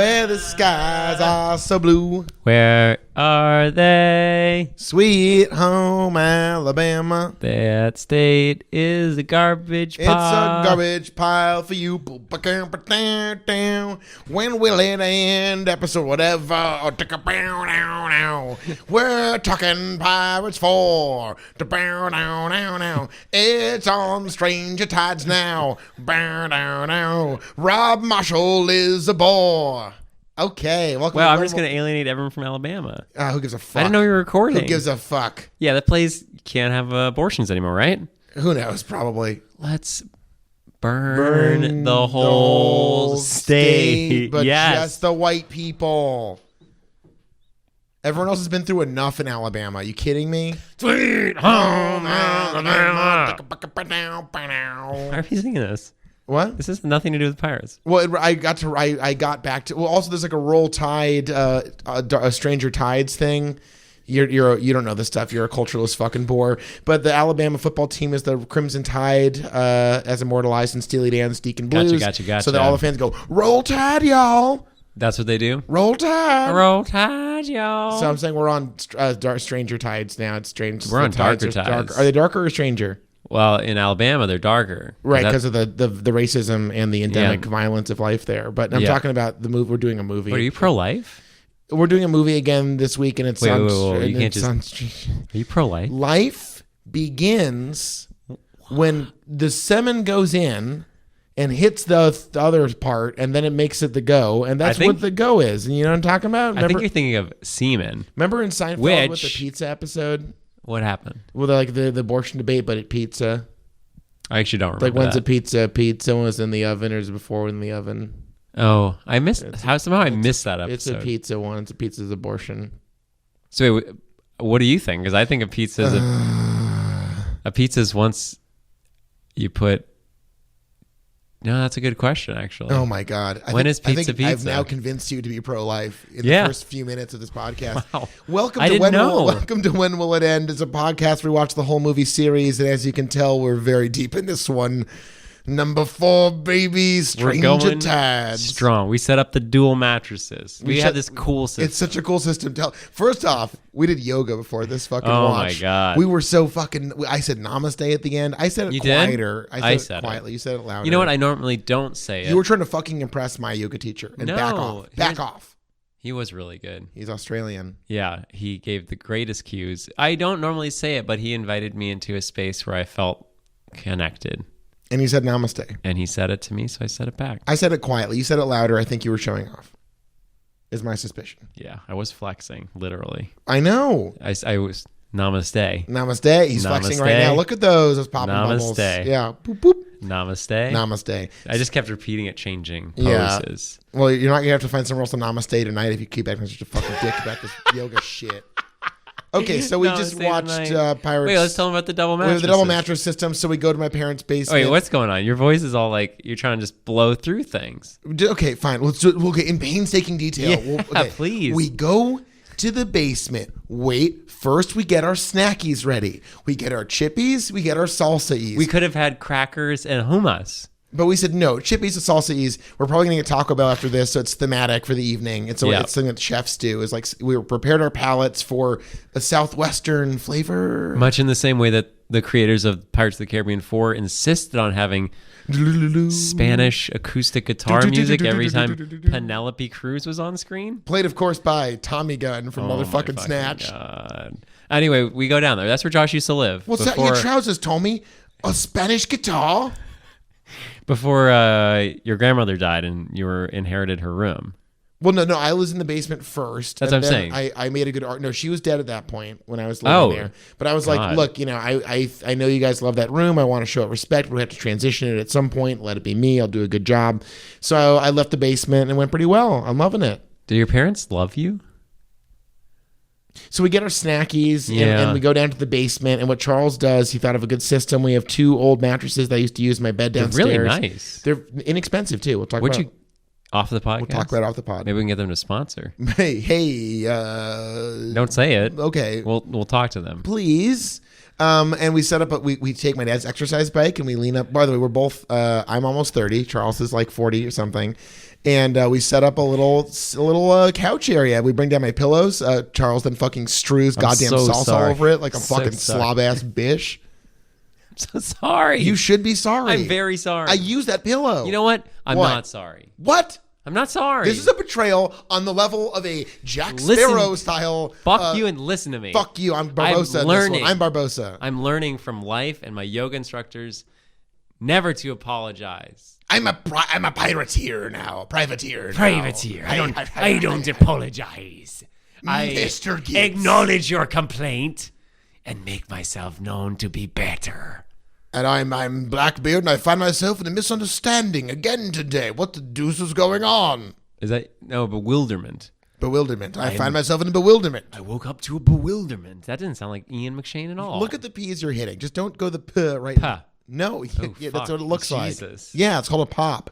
Where the skies are so blue. Where are they? Sweet home Alabama. That state is a garbage pile. It's a garbage pile for you. When will it end? Episode whatever. We're talking Pirates 4. It's on Stranger Tides now. Rob Marshall is a bore. Okay, welcome. Wow, I'm just going to alienate everyone from Alabama. Who gives a fuck? I didn't know you were recording. Who gives a fuck? Yeah, that place can't have abortions anymore, right? Who knows? Probably. Let's burn the whole state. But yes. just the white people. Everyone else has been through enough in Alabama. Are you kidding me? Sweet home Alabama. Why are you singing this? What? This has nothing to do with pirates. Well, I got back to. Well, also there's like a Roll Tide, a Stranger Tides thing. You don't know this stuff. You're a culturalist fucking bore. But the Alabama football team is the Crimson Tide, as immortalized in Steely Dan's Deacon Blues. Gotcha. So that all the fans go, "Roll Tide, y'all." That's what they do? Roll Tide. Roll Tide, y'all. So I'm saying we're on Stranger Tides now. It's strange. We're on darker tides. Darker. Are they darker or stranger? Well, in Alabama, they're darker. Right, because of the racism and the endemic violence of life there. But I'm talking about the movie. We're doing a movie. Are you pro-life? We're doing a movie again this week, and it's Wait, you can't just... Are you pro-life? Life begins when the semen goes in and hits the other part, and then it makes it the go, and that's what the go is. And you know what I'm talking about? Remember, I think you're thinking of semen. Remember in Seinfeld with the pizza episode? What happened? Well, like the abortion debate, but at pizza. I actually don't remember. Like when's a pizza? Pizza was in the oven, or is it before in the oven? Oh, I missed. Somehow I missed that episode. It's a pizza one. It's a pizza's abortion. So wait, what do you think? Because I think a pizza is a pizza is once you put. No, that's a good question, actually. Oh my God! When is pizza pizza? I've now convinced you to be pro-life in the first few minutes of this podcast. Wow. Welcome to When Will It End? It's a podcast where we watch the whole movie series, and as you can tell, we're very deep in this one. Number 4, baby, Stranger Tides. Strong. We set up the dual mattresses. We have this cool system. It's such a cool system. First off, we did yoga before this fucking watch. Oh my God. We were so fucking... I said namaste at the end. I said it quieter. I said it quietly. You said it louder. You know what? I normally don't say it. You were trying to fucking impress my yoga teacher. And back off. Back off. He was really good. He's Australian. Yeah. He gave the greatest cues. I don't normally say it, but he invited me into a space where I felt connected. And he said namaste. And he said it to me, so I said it back. I said it quietly. You said it louder. I think you were showing off, is my suspicion. Yeah, I was flexing, literally. I know. I was namaste. Namaste. He's flexing right now. Look at those popping bubbles. Namaste. Yeah. Boop, boop. Namaste. Namaste. I just kept repeating it, changing poses. Yeah. Well, you're not going to have to find somewhere else to namaste tonight if you keep acting such a fucking dick about this yoga shit. Okay, so we just watched Pirates. Wait, let's tell them about the double mattress. We have the double mattress system, so we go to my parents' basement. Wait, what's going on? Your voice is all like you're trying to just blow through things. Okay, fine. Let's do it in painstaking detail. Yeah, please. We go to the basement. Wait, first we get our snackies ready. We get our chippies. We get our salsa-ease. We could have had crackers and hummus. But we said no, chippies and salsa-ease. We're probably going to get Taco Bell after this, so it's thematic for the evening. It's something that chefs do. Is like we prepared our palates for a Southwestern flavor. Much in the same way that the creators of Pirates of the Caribbean 4 insisted on having Spanish acoustic guitar music every time Penelope Cruz was on screen. Played, of course, by Tommy Gunn from Motherfucking Snatch. God. Anyway, we go down there. That's where Josh used to live. What's that? Your trousers, Tommy? A Spanish guitar? Before your grandmother died and you inherited her room. Well, no, I was in the basement first. That's what I'm saying. I made a good art. No, she was dead at that point when I was living there. But I was like, look, I know you guys love that room. I want to show it respect. We have to transition it at some point. Let it be me. I'll do a good job. So I left the basement and it went pretty well. I'm loving it. Do your parents love you? So we get our snackies and we go down to the basement. And what Charles does, he thought of a good system. We have 2 old mattresses that I used to use in my bed downstairs. They're really nice. They're inexpensive too. We'll talk about it. Off the podcast? We'll talk right off the pod. Maybe we can get them to sponsor. Hey. Don't say it. Okay. We'll talk to them. Please. And we set up, we take my dad's exercise bike and we lean up. By the way, we're both, I'm almost 30. Charles is like 40 or something. And we set up a little couch area. We bring down my pillows. Charles then fucking strews goddamn so salsa sorry. over it like a So fucking sorry. slob ass bitch. I'm so sorry. You should be sorry. I'm very sorry. I used that pillow. You know what? I'm What? not sorry. What? I'm not sorry. This is a betrayal on the level of a Jack Listen, Sparrow style. Fuck you and listen to me. Fuck you. I'm Barbosa. I'm learning. I'm Barbosa. I'm learning from life and my yoga instructors never to apologize. I'm a pirateer now. Privateer. Privateer. Now. I don't apologize. I Mr. Gibbs. acknowledge your complaint and make myself known to be better. And I'm Blackbeard, and I find myself in a misunderstanding again today. What the deuce is going on? Is that no bewilderment? Bewilderment. I find myself in a bewilderment. I woke up to a bewilderment. That didn't sound like Ian McShane at all. Look at the P's you're hitting. Just don't go the P right Pa. No, yeah, that's fuck. what it looks Jesus. like. Yeah, it's called a pop.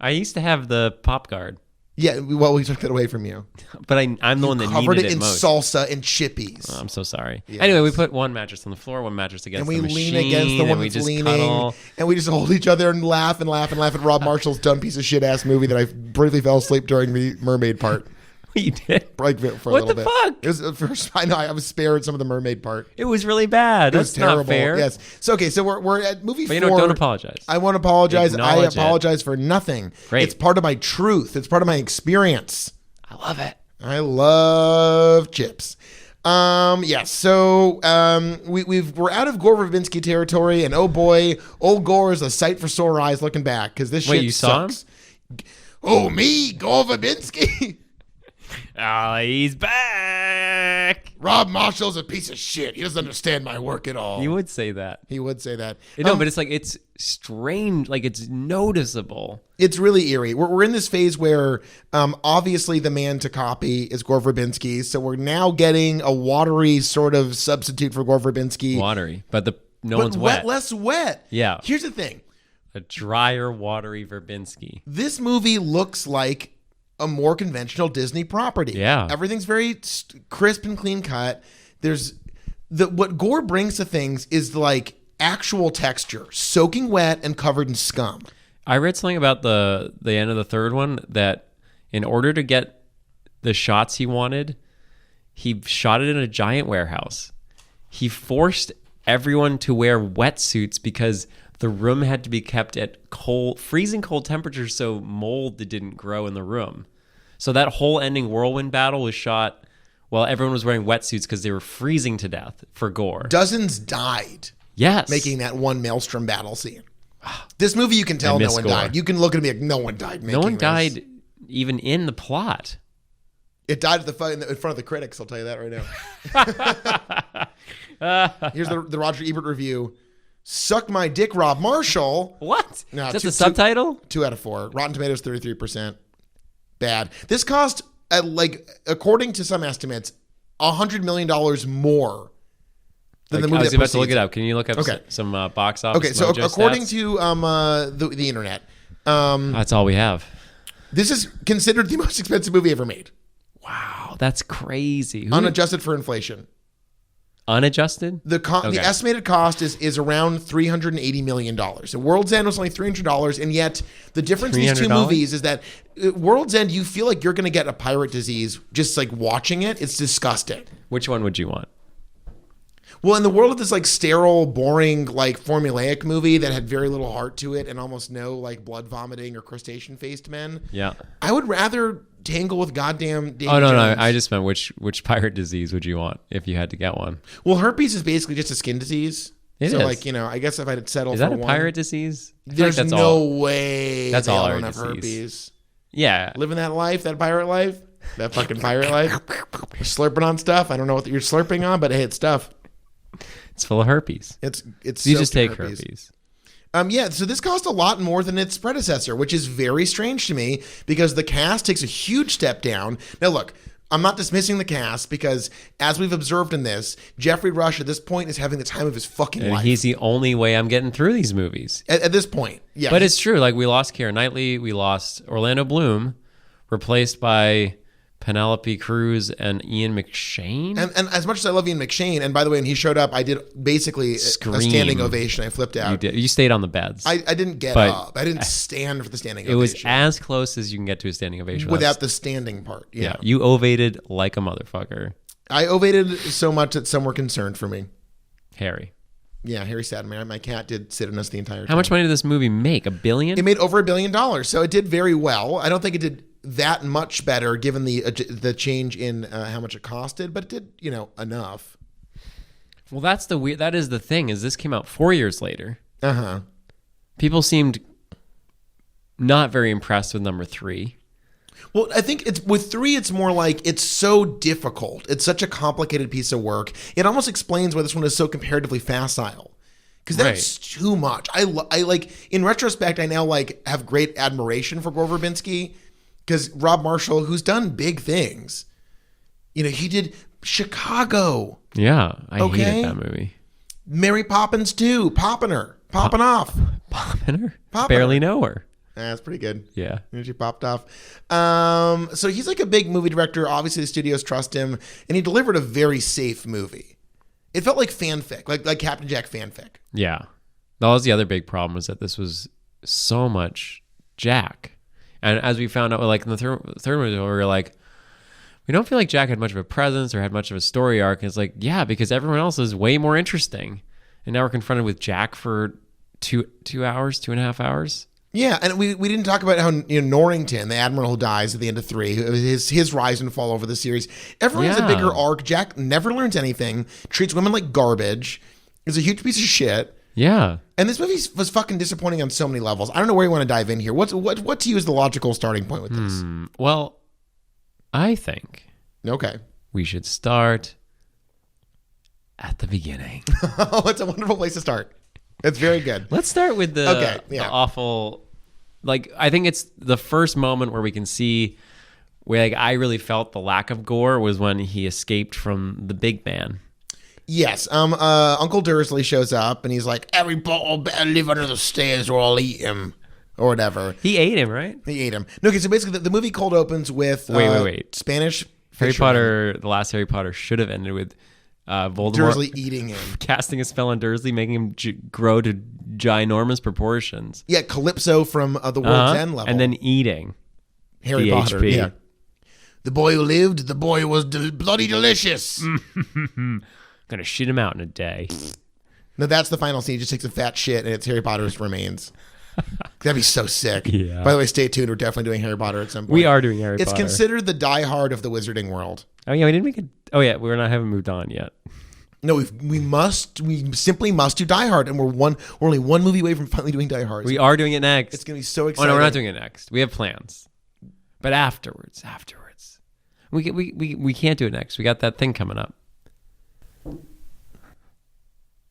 I used to have the pop guard, Yeah, well, we took it away from you. but I'm the one that Covered needed it it in most. salsa and chippies. I'm so sorry. Yes. Anyway, we put one mattress on the floor, one mattress against And we the machine, lean against the one and we that's just leaning, cuddle. and we just hold each other and laugh and laugh and laugh at Rob Marshall's dumb piece of shit ass movie that I briefly fell asleep during the mermaid part. You did. Like for a What little the bit. fuck? It was first. I know I was spared some of the mermaid part. It was really bad. It was That's not terrible. fair. Yes. So okay. So we're at movie But 4. don't apologize. I won't apologize. Acknowledge I apologize for nothing. Great. It's part of my truth. It's part of my experience. I love it. I love chips. Yes. So we're out of Gore Verbinski territory, and oh boy, old Gore is a sight for sore eyes looking back because this Wait, shit you saw him? sucks. Oh, me, Gore Verbinski. Oh, he's back. Rob Marshall's a piece of shit. He doesn't understand my work at all. You would say that. He would say that. No, but it's like it's strange. Like it's noticeable. It's really eerie. We're in this phase where obviously the man to copy is Gore Verbinski. So we're now getting a watery sort of substitute for Gore Verbinski. Watery, but no but one's wet. less wet. Yeah. Here's the thing. A drier, watery Verbinski. This movie looks like a more conventional Disney property. Yeah. Everything's very crisp and clean cut. There's what Gore brings to things is like actual texture, soaking wet and covered in scum. I read something about the end of the third one that in order to get the shots he wanted, he shot it in a giant warehouse. He forced everyone to wear wetsuits because the room had to be kept at freezing cold temperatures so mold didn't grow in the room. So that whole ending whirlwind battle was shot while everyone was wearing wetsuits because they were freezing to death for Gore. Dozens died Yes. making that one maelstrom battle scene. This movie, you can tell I no miss one Gore. died. You can look at me like no one died. No one this. died even in the plot. It died at in front of the critics. I'll tell you that right now. Here's the Roger Ebert review. Suck my dick, Rob Marshall. What? No, Is that the subtitle? 2 out of 4. Rotten Tomatoes 33%. Bad. This cost according to some estimates, $100 million more than the movie. I was that about to look precedes it up. Can you look up Okay. some box office? Okay, so Mojo according stats? to the internet, That's all we have. this is considered the most expensive movie ever made, Wow, that's crazy. unadjusted for inflation. Unadjusted? The estimated cost is around $380 million. So World's End was only $300, and yet the difference in these two $300? movies is that World's End, you feel like you're going to get a pirate disease just like watching it. It's disgusting. Which one would you want? Well, in the world of this like sterile, boring, like formulaic movie that had very little heart to it and almost no like blood vomiting or crustacean faced men, Yeah. I would rather tangle with goddamn Davy Oh, no. Jones. I just meant which pirate disease would you want if you had to get one? Well, herpes is basically just a skin disease. It so is. like, I guess if I had settled Is for that a one, pirate disease? I feel like there's that's no all. way That's they all don't our have disease. herpes. Yeah. Living that life, that pirate life, that fucking pirate life. You're slurping on stuff. I don't know what you're slurping on, but hey, it's stuff. It's full of herpes. It's You just soaked in take herpes. Yeah, so this cost a lot more than its predecessor, which is very strange to me because the cast takes a huge step down. Now, look, I'm not dismissing the cast because, as we've observed in this, Jeffrey Rush at this point is having the time of his fucking And life. he's the only way I'm getting through these movies. At this point, yeah. But it's true. Like, we lost Keira Knightley. We lost Orlando Bloom, replaced by Penelope Cruz and Ian McShane. And as much as I love Ian McShane, and by the way, when he showed up, I did basically a standing ovation. I flipped out. You stayed on the beds. I didn't get up. I didn't stand for the standing ovation. It was as close as you can get to a standing ovation. Without the standing part. Yeah. You ovated like a motherfucker. I ovated so much that some were concerned for me. Harry. Yeah, Harry sat. My cat did sit in us the entire time. How much money did this movie make? $1 billion? It made over $1 billion, so it did very well. I don't think it did that much better given the change in how much it costed, but it did, enough. Well, that is the thing, is this came out 4 years later. Uh-huh. People seemed not very impressed with number 3. Well, I think with 3, it's more like it's so difficult. It's such a complicated piece of work. It almost explains why this one is so comparatively facile. Because that's too much. I like, in retrospect, I now have great admiration for Gore Verbinski. Because Rob Marshall, who's done big things, he did Chicago. Yeah, I hated that movie. Mary Poppins 2, Popping off. Popping her? Barely know her. That's pretty good. Yeah. She popped off. So he's like a big movie director. Obviously, the studios trust him. And he delivered a very safe movie. It felt like fanfic, like Captain Jack fanfic. Yeah. That was the other big problem, was that this was so much Jack. And as we found out, in the third movie, we were like, we don't feel like Jack had much of a presence or had much of a story arc. And it's like, yeah, because everyone else is way more interesting. And now we're confronted with Jack for 2 hours, 2.5 hours. Yeah, and we didn't talk about how Norrington, the admiral who dies at the end of 3, his rise and fall over the series. Everyone has a bigger arc. Jack never learns anything, treats women like garbage, is a huge piece of shit. Yeah. And this movie was fucking disappointing on so many levels. I don't know where you want to dive in here. What to you is the logical starting point with this? Well, I think we should start at the beginning. Oh, it's a wonderful place to start. It's very good. Let's start with the awful, I think it's the first moment where we can see where I really felt the lack of Gore was when he escaped from the big man. Yes. Uncle Dursley shows up and he's like, every ball better live under the stairs or I'll eat him. Or whatever. He ate him, right? He ate him. No, okay, so basically the movie cold opens with wait. Spanish Harry fisherman. Potter, the last Harry Potter should have ended with Voldemort Dursley eating him. Casting a spell on Dursley, making him grow to ginormous proportions. Yeah, Calypso from the World's End level. And then eating Harry Potter. HP. Yeah. The boy who lived, the boy was bloody delicious. Gonna shit him out in a day. No, that's the final scene. He just takes a fat shit and it's Harry Potter's remains. That'd be so sick. Yeah. By the way, stay tuned. We're definitely doing Harry Potter at some point. We are doing Harry It's Potter. considered the Die Hard of the wizarding world. Oh yeah, we didn't make it. Oh yeah, haven't moved on yet. No, we simply must do Die Hard, and we're only one movie away from finally doing Die Hard. We are doing it next. It's gonna be so Oh exciting. no, we're not doing it next. We have plans, but afterwards, we can't do it next. We got that thing coming up.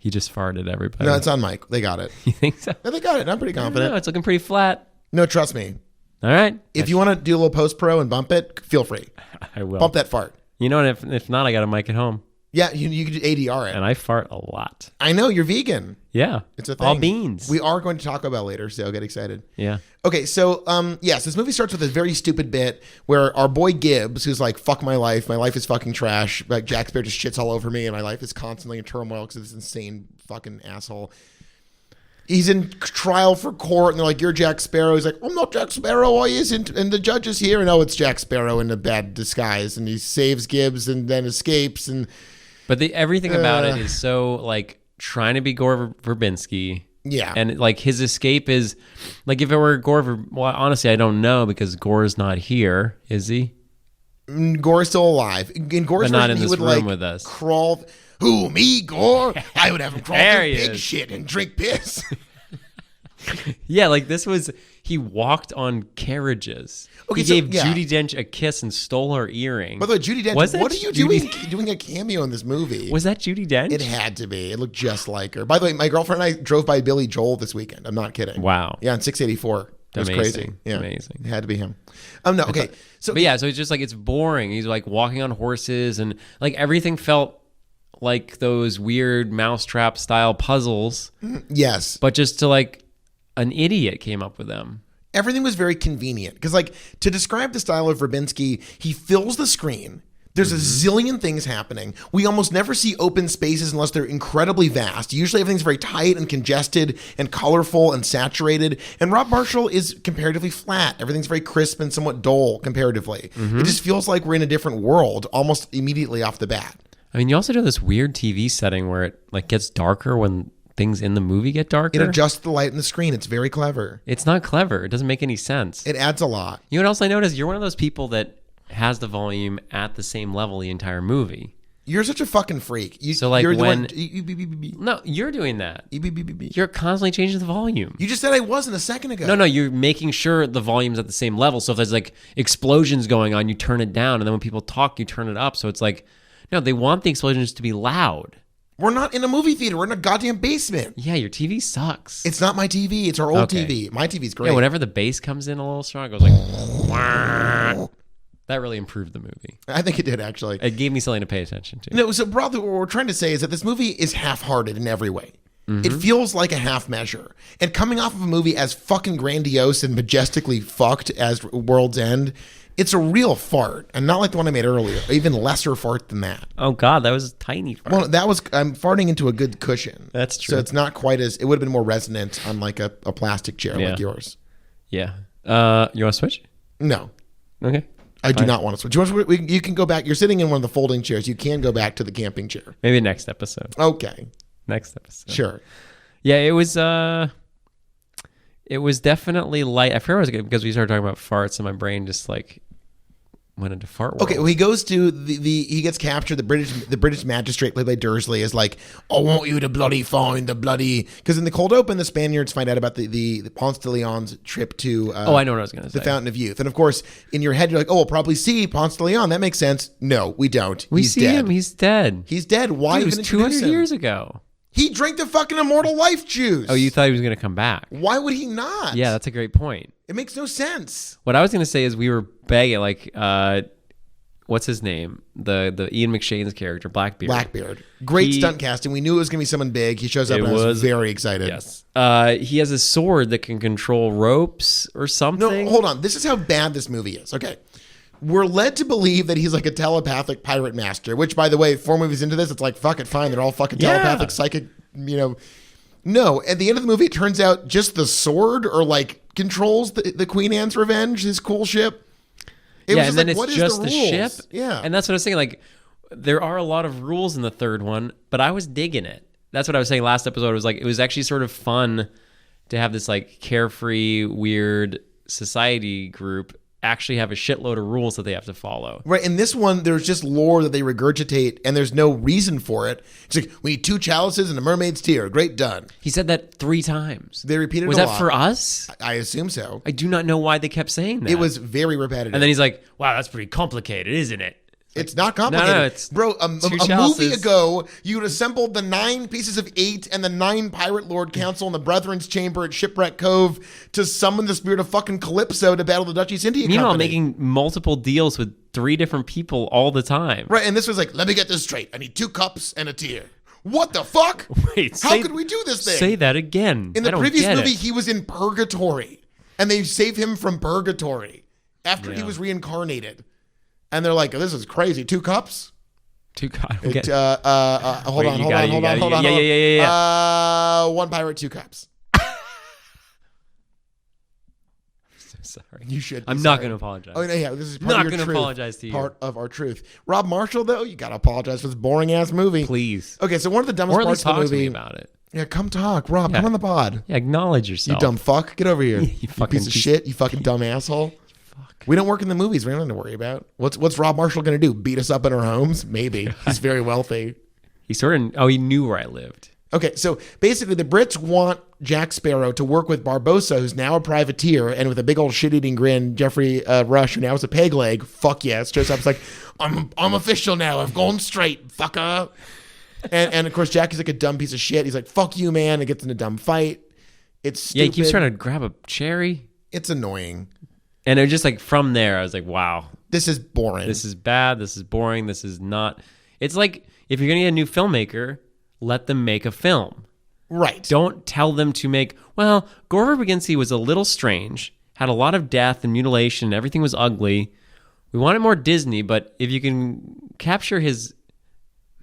He just farted, everybody. No, it's on mic. They got it. You think so? No, they got it. I'm pretty confident. No, it's looking pretty flat. No, trust me. All right. If you want to do a little post pro and bump it, feel free. I will. Bump that fart. You know, and if not, I got a mic at home. Yeah, you could ADR it. And I fart a lot. I know, you're vegan. Yeah. It's a thing. All beans. We are going to Taco Bell later, so get excited. Yeah. Okay, so yes, this movie starts with a very stupid bit where our boy Gibbs, who's like, fuck my life is fucking trash, like Jack Sparrow just shits all over me and my life is constantly in turmoil because of this insane fucking asshole. He's in trial for court and they're like, you're Jack Sparrow. He's like, I'm not Jack Sparrow, I isn't. And the judge is here and it's Jack Sparrow in a bad disguise and he saves Gibbs and then escapes and... But everything about it is so trying to be Gore Verbinski. Yeah. And his escape is if it were Gore, well, honestly, I don't know because Gore's not here, is he? Gore's still alive. In Gore's but not version, in he this would room with us. Crawl. Who, me, Gore? I would have him crawl There through he pig is. shit and drink piss. Yeah, this was, he walked on carriages. Okay, he so, gave yeah. Judi Dench a kiss and stole her earring. By the way, Judi Dench, what are you doing a cameo in this movie? Was that Judi Dench? It had to be. It looked just like her. By the way, my girlfriend and I drove by Billy Joel this weekend. I'm not kidding. Wow. Yeah, on 684. It was Amazing. crazy. Yeah. Amazing. It had to be him. No, okay. So But yeah, so it's just it's boring. He's walking on horses and everything felt like those weird mousetrap style puzzles. yes. But just to an idiot came up with them. everything was very convenient. Because, like, to describe the style of Verbinski, he fills the screen. There's a zillion things happening. We almost never see open spaces unless they're incredibly vast. Usually everything's very tight and congested and colorful and saturated. And Rob Marshall is comparatively flat. Everything's very crisp and somewhat dull comparatively. It just feels like we're in a different world almost immediately off the bat. I mean, you also do this weird TV setting where it like gets darker when things in the movie get darker. It adjusts the light in the screen. It's very clever. It's not clever. It doesn't make any sense. It adds a lot. You know what else I noticed? You're one of those people that has the volume at the same level the entire movie. You're such a fucking freak. So like you're when... the one, No, you're doing that. You're constantly changing the volume. You just said I wasn't a second ago. No, you're making sure the volume's at the same level. So if there's like explosions going on, you turn it down. And then when people talk, you turn it up. So it's like, no, they want the explosions to be loud. We're not in a movie theater. We're in a goddamn basement. Yeah, your TV sucks. It's not my TV. It's our old TV. My TV's great. Yeah, whenever the bass comes in a little strong, it goes like... Wah. That really improved the movie. I think it did, actually. It gave me something to pay attention to. No, so broadly, what we're trying to say is that this movie is half-hearted in every way. It feels like a half measure. And coming off of a movie as fucking grandiose and majestically fucked as World's End, it's a real fart. And not like the one I made earlier. Even lesser fart than that. Oh, God, that was a tiny fart. Well, I'm farting into a good cushion. That's true. So it's not quite as... It would have been more resonant on like a plastic chair like yours. Yeah. You want to switch? No. Okay. I do not want to switch. You can go back. You're sitting in one of the folding chairs. You can go back to the camping chair. Maybe next episode. Okay. Next episode. Sure. Yeah, it was definitely light. I forgot what it was because we started talking about farts and my brain just like went into fart world. Okay, well, he goes to he gets captured. The British magistrate played by Dursley is like, I want you to bloody find the bloody, because in the cold open the Spaniards find out about the Ponce de Leon's trip to I know what I was going to say. The Fountain of Youth. And of course in your head you're like, oh, we'll probably see Ponce de Leon. That makes sense. No, we don't. He's dead. Him. He's dead. He's dead. Why? Dude, it was 200 him? years ago. He drank the fucking immortal life juice. Oh, you thought he was going to come back? Why would he not? Yeah, that's a great point. It makes no sense. What I was going to say is we were begging, like, what's his name? The Ian McShane's character, Blackbeard. Great stunt casting. We knew it was going to be someone big. He shows up and I was very excited. Yes. He has a sword that can control ropes or something. No, hold on. This is how bad this movie is. Okay. We're led to believe that he's like a telepathic pirate master, which, by the way, 4 movies into this, it's like, fuck it, fine. They're all fucking telepathic, psychic, No, at the end of the movie, it turns out just the sword or like controls the Queen Anne's Revenge, his cool ship. And then it's just the ship. Yeah. And that's what I was saying. Like, there are a lot of rules in the third one, but I was digging it. That's what I was saying last episode. It was like, it was actually sort of fun to have this like carefree, weird society group actually have a shitload of rules that they have to follow. Right. In this one, there's just lore that they regurgitate and there's no reason for it. It's like, we need 2 chalices and a mermaid's tear. Great, done. He said that 3 times. They repeated it a lot. Was that for us? I assume so. I do not know why they kept saying that. It was very repetitive. And then he's like, wow, that's pretty complicated, isn't it? It's not complicated. No, it's bro, a movie ago, you'd assembled the 9 pieces of 8 and the 9 Pirate Lord Council in the Brethren's Chamber at Shipwreck Cove to summon the spirit of fucking Calypso to battle the Dutch East India Company. Meanwhile, making multiple deals with 3 different people all the time. Right, and this was like, let me get this straight. I need 2 cups and a tear. What the fuck? Wait, how could we do this thing? Say that again. In the previous movie, he was in purgatory, and they saved him from purgatory after he was reincarnated. And they're like, this is crazy. 2 cups? 2 cups. Hold on. Yeah. 1 pirate, 2 cups. Sorry. You should. I'm not going to apologize. Oh, yeah. This is not going to apologize to you. Part of our truth. Rob Marshall, though, you got to apologize for this boring ass movie. Please. Okay, so one of the dumbest parts of the movie. To me about it. Yeah, come talk. Rob, come on the pod. Yeah, acknowledge yourself. You dumb fuck. Get over here. you fucking piece of shit. You fucking dumb asshole. We don't work in the movies. We don't have to worry about. What's Rob Marshall going to do? Beat us up in our homes? Maybe. He's very wealthy. He knew where I lived. Okay, so basically the Brits want Jack Sparrow to work with Barbossa, who's now a privateer, and with a big old shit-eating grin, Geoffrey Rush, who now is a peg leg. Fuck yes. Shows up. It's like, I'm official now. I've gone straight, fucker. And of course, Jack is like a dumb piece of shit. He's like, fuck you, man. It gets in a dumb fight. It's stupid. Yeah, he keeps trying to grab a cherry. It's annoying. And it was just like from there, I was like, wow. This is boring. This is bad. This is boring. This is not. It's like if you're going to get a new filmmaker, let them make a film. Right. Don't tell them to make, well, Gore Verbinski was a little strange, had a lot of death and mutilation. Everything was ugly. We wanted more Disney, but if you can capture his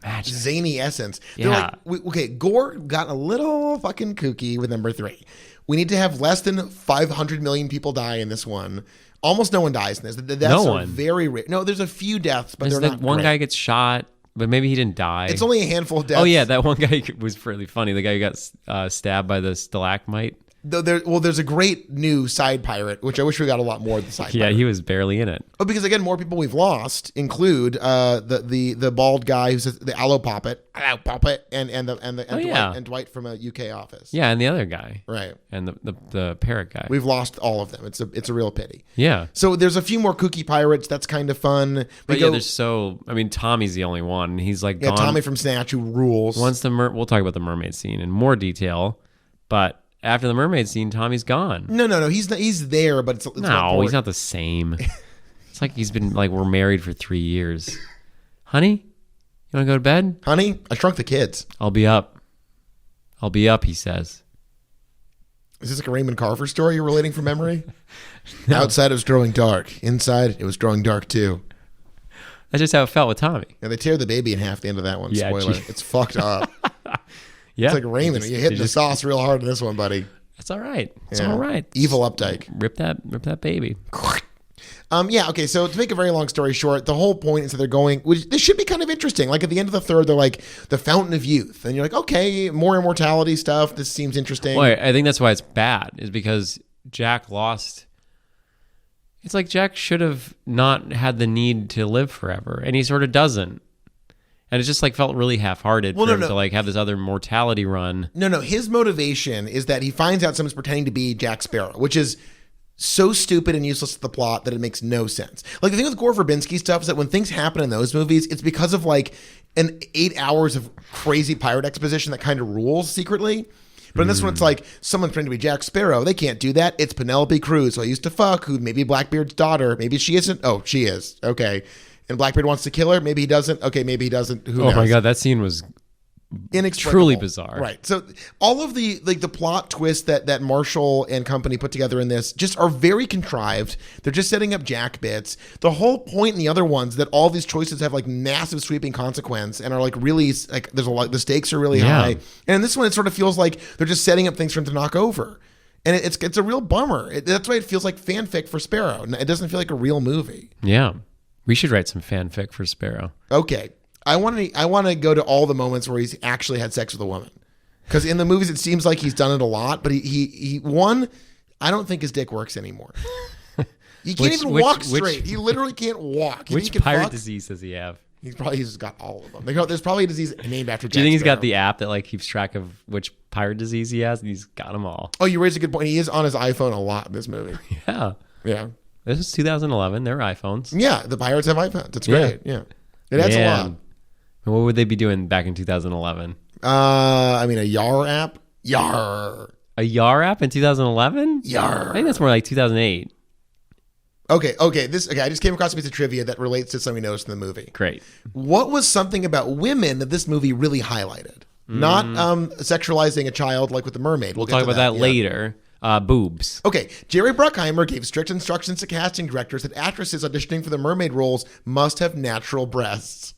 magic. Zany essence. They're Yeah. okay, Gore got a little fucking kooky with number 3. We need to have less than 500 million people die in this one. Almost no one dies in this. The deaths No are one. very rare. No, there's a few deaths, but There's they're that not one great. guy gets shot, but maybe he didn't die. It's only a handful of deaths. Oh yeah, that one guy was really funny. The guy who got stabbed by the stalagmite. Though there's a great new side pirate, which I wish we got a lot more of the side Yeah, pirate. he was barely in it. Oh, because again, more people we've lost include the bald guy who's the aloe puppet, yeah. and Dwight from a UK office. Yeah, and the other guy. Right. And the parrot guy. We've lost all of them. It's a real pity. Yeah. So there's a few more kooky pirates. That's kind of fun. But yeah, Tommy's the only one. And he's like gone. Tommy from Snatch who rules. Once we'll talk about the mermaid scene in more detail, but after the mermaid scene, Tommy's gone. No. He's there, but it's No, he's not the same. It's like he's been we're married for 3 years. Honey, you want to go to bed? Honey, I shrunk the kids. I'll be up. He says. Is this like a Raymond Carver story you're relating from memory? Outside it was growing dark. Inside it was growing dark too. That's just how it felt with Tommy. And they tear the baby in half at the end of that one. Yeah, Spoiler. gee. It's fucked up. Yeah. It's like Raymond. You hit the sauce real hard in this one, buddy. That's all right. It's Yeah. all right. Evil Updike. Rip that baby. Okay, so to make a very long story short, the whole point is that they're going, which this should be kind of interesting. Like at the end of the third, they're like the fountain of youth. And you're like, okay, more immortality stuff. This seems interesting. Well, I think that's why it's bad, is because Jack lost. It's like Jack should have not had the need to live forever, and he sort of doesn't. And it just felt really half-hearted for him to have this other mortality run. No. His motivation is that he finds out someone's pretending to be Jack Sparrow, which is so stupid and useless to the plot that it makes no sense. Like the thing with Gore Verbinski stuff is that when things happen in those movies, it's because of an 8 hours of crazy pirate exposition that kind of rules secretly. But in this one, it's like someone's pretending to be Jack Sparrow. They can't do that. It's Penelope Cruz, who I used to fuck, who maybe Blackbeard's daughter. Maybe she isn't. Oh, she is. Okay. And Blackbeard wants to kill her. Maybe he doesn't. Okay, maybe he doesn't. Who knows? Oh my God, that scene was Inexplicable. truly bizarre. Right. So all of the plot twists that Marshall and company put together in this just are very contrived. They're just setting up Jack bits. The whole point in the other ones that all these choices have massive sweeping consequence and are really there's a lot, the stakes are really high. And in this one it sort of feels like they're just setting up things for him to knock over. And it's a real bummer. That's why it feels like fanfic for Sparrow. It doesn't feel like a real movie. Yeah. We should write some fanfic for Sparrow. Okay. I want to go to all the moments where he's actually had sex with a woman, because in the movies it seems like he's done it a lot, but he I don't think his dick works anymore. He can't even walk straight. He literally can't walk. Which pirate disease does he have? He's got all of them. There's probably a disease named after Jack Do you think he's Sparrow. got the app that keeps track of which pirate disease he has, and he's got them all? Oh, you raised a good point. He is on his iPhone a lot in this movie. Yeah. Yeah. This is 2011. They're iPhones. Yeah, the pirates have iPhones. It's great. Yeah. It adds a lot. What would they be doing back in 2011? I mean, a Yar app. Yar. A Yar app in 2011? Yar. I think that's more like 2008. Okay. I just came across a piece of trivia that relates to something we noticed in the movie. Great. What was something about women that this movie really highlighted? Not sexualizing a child like with the mermaid. We'll talk about that later. Boobs. Okay, Jerry Bruckheimer gave strict instructions to casting directors that actresses auditioning for the mermaid roles must have natural breasts.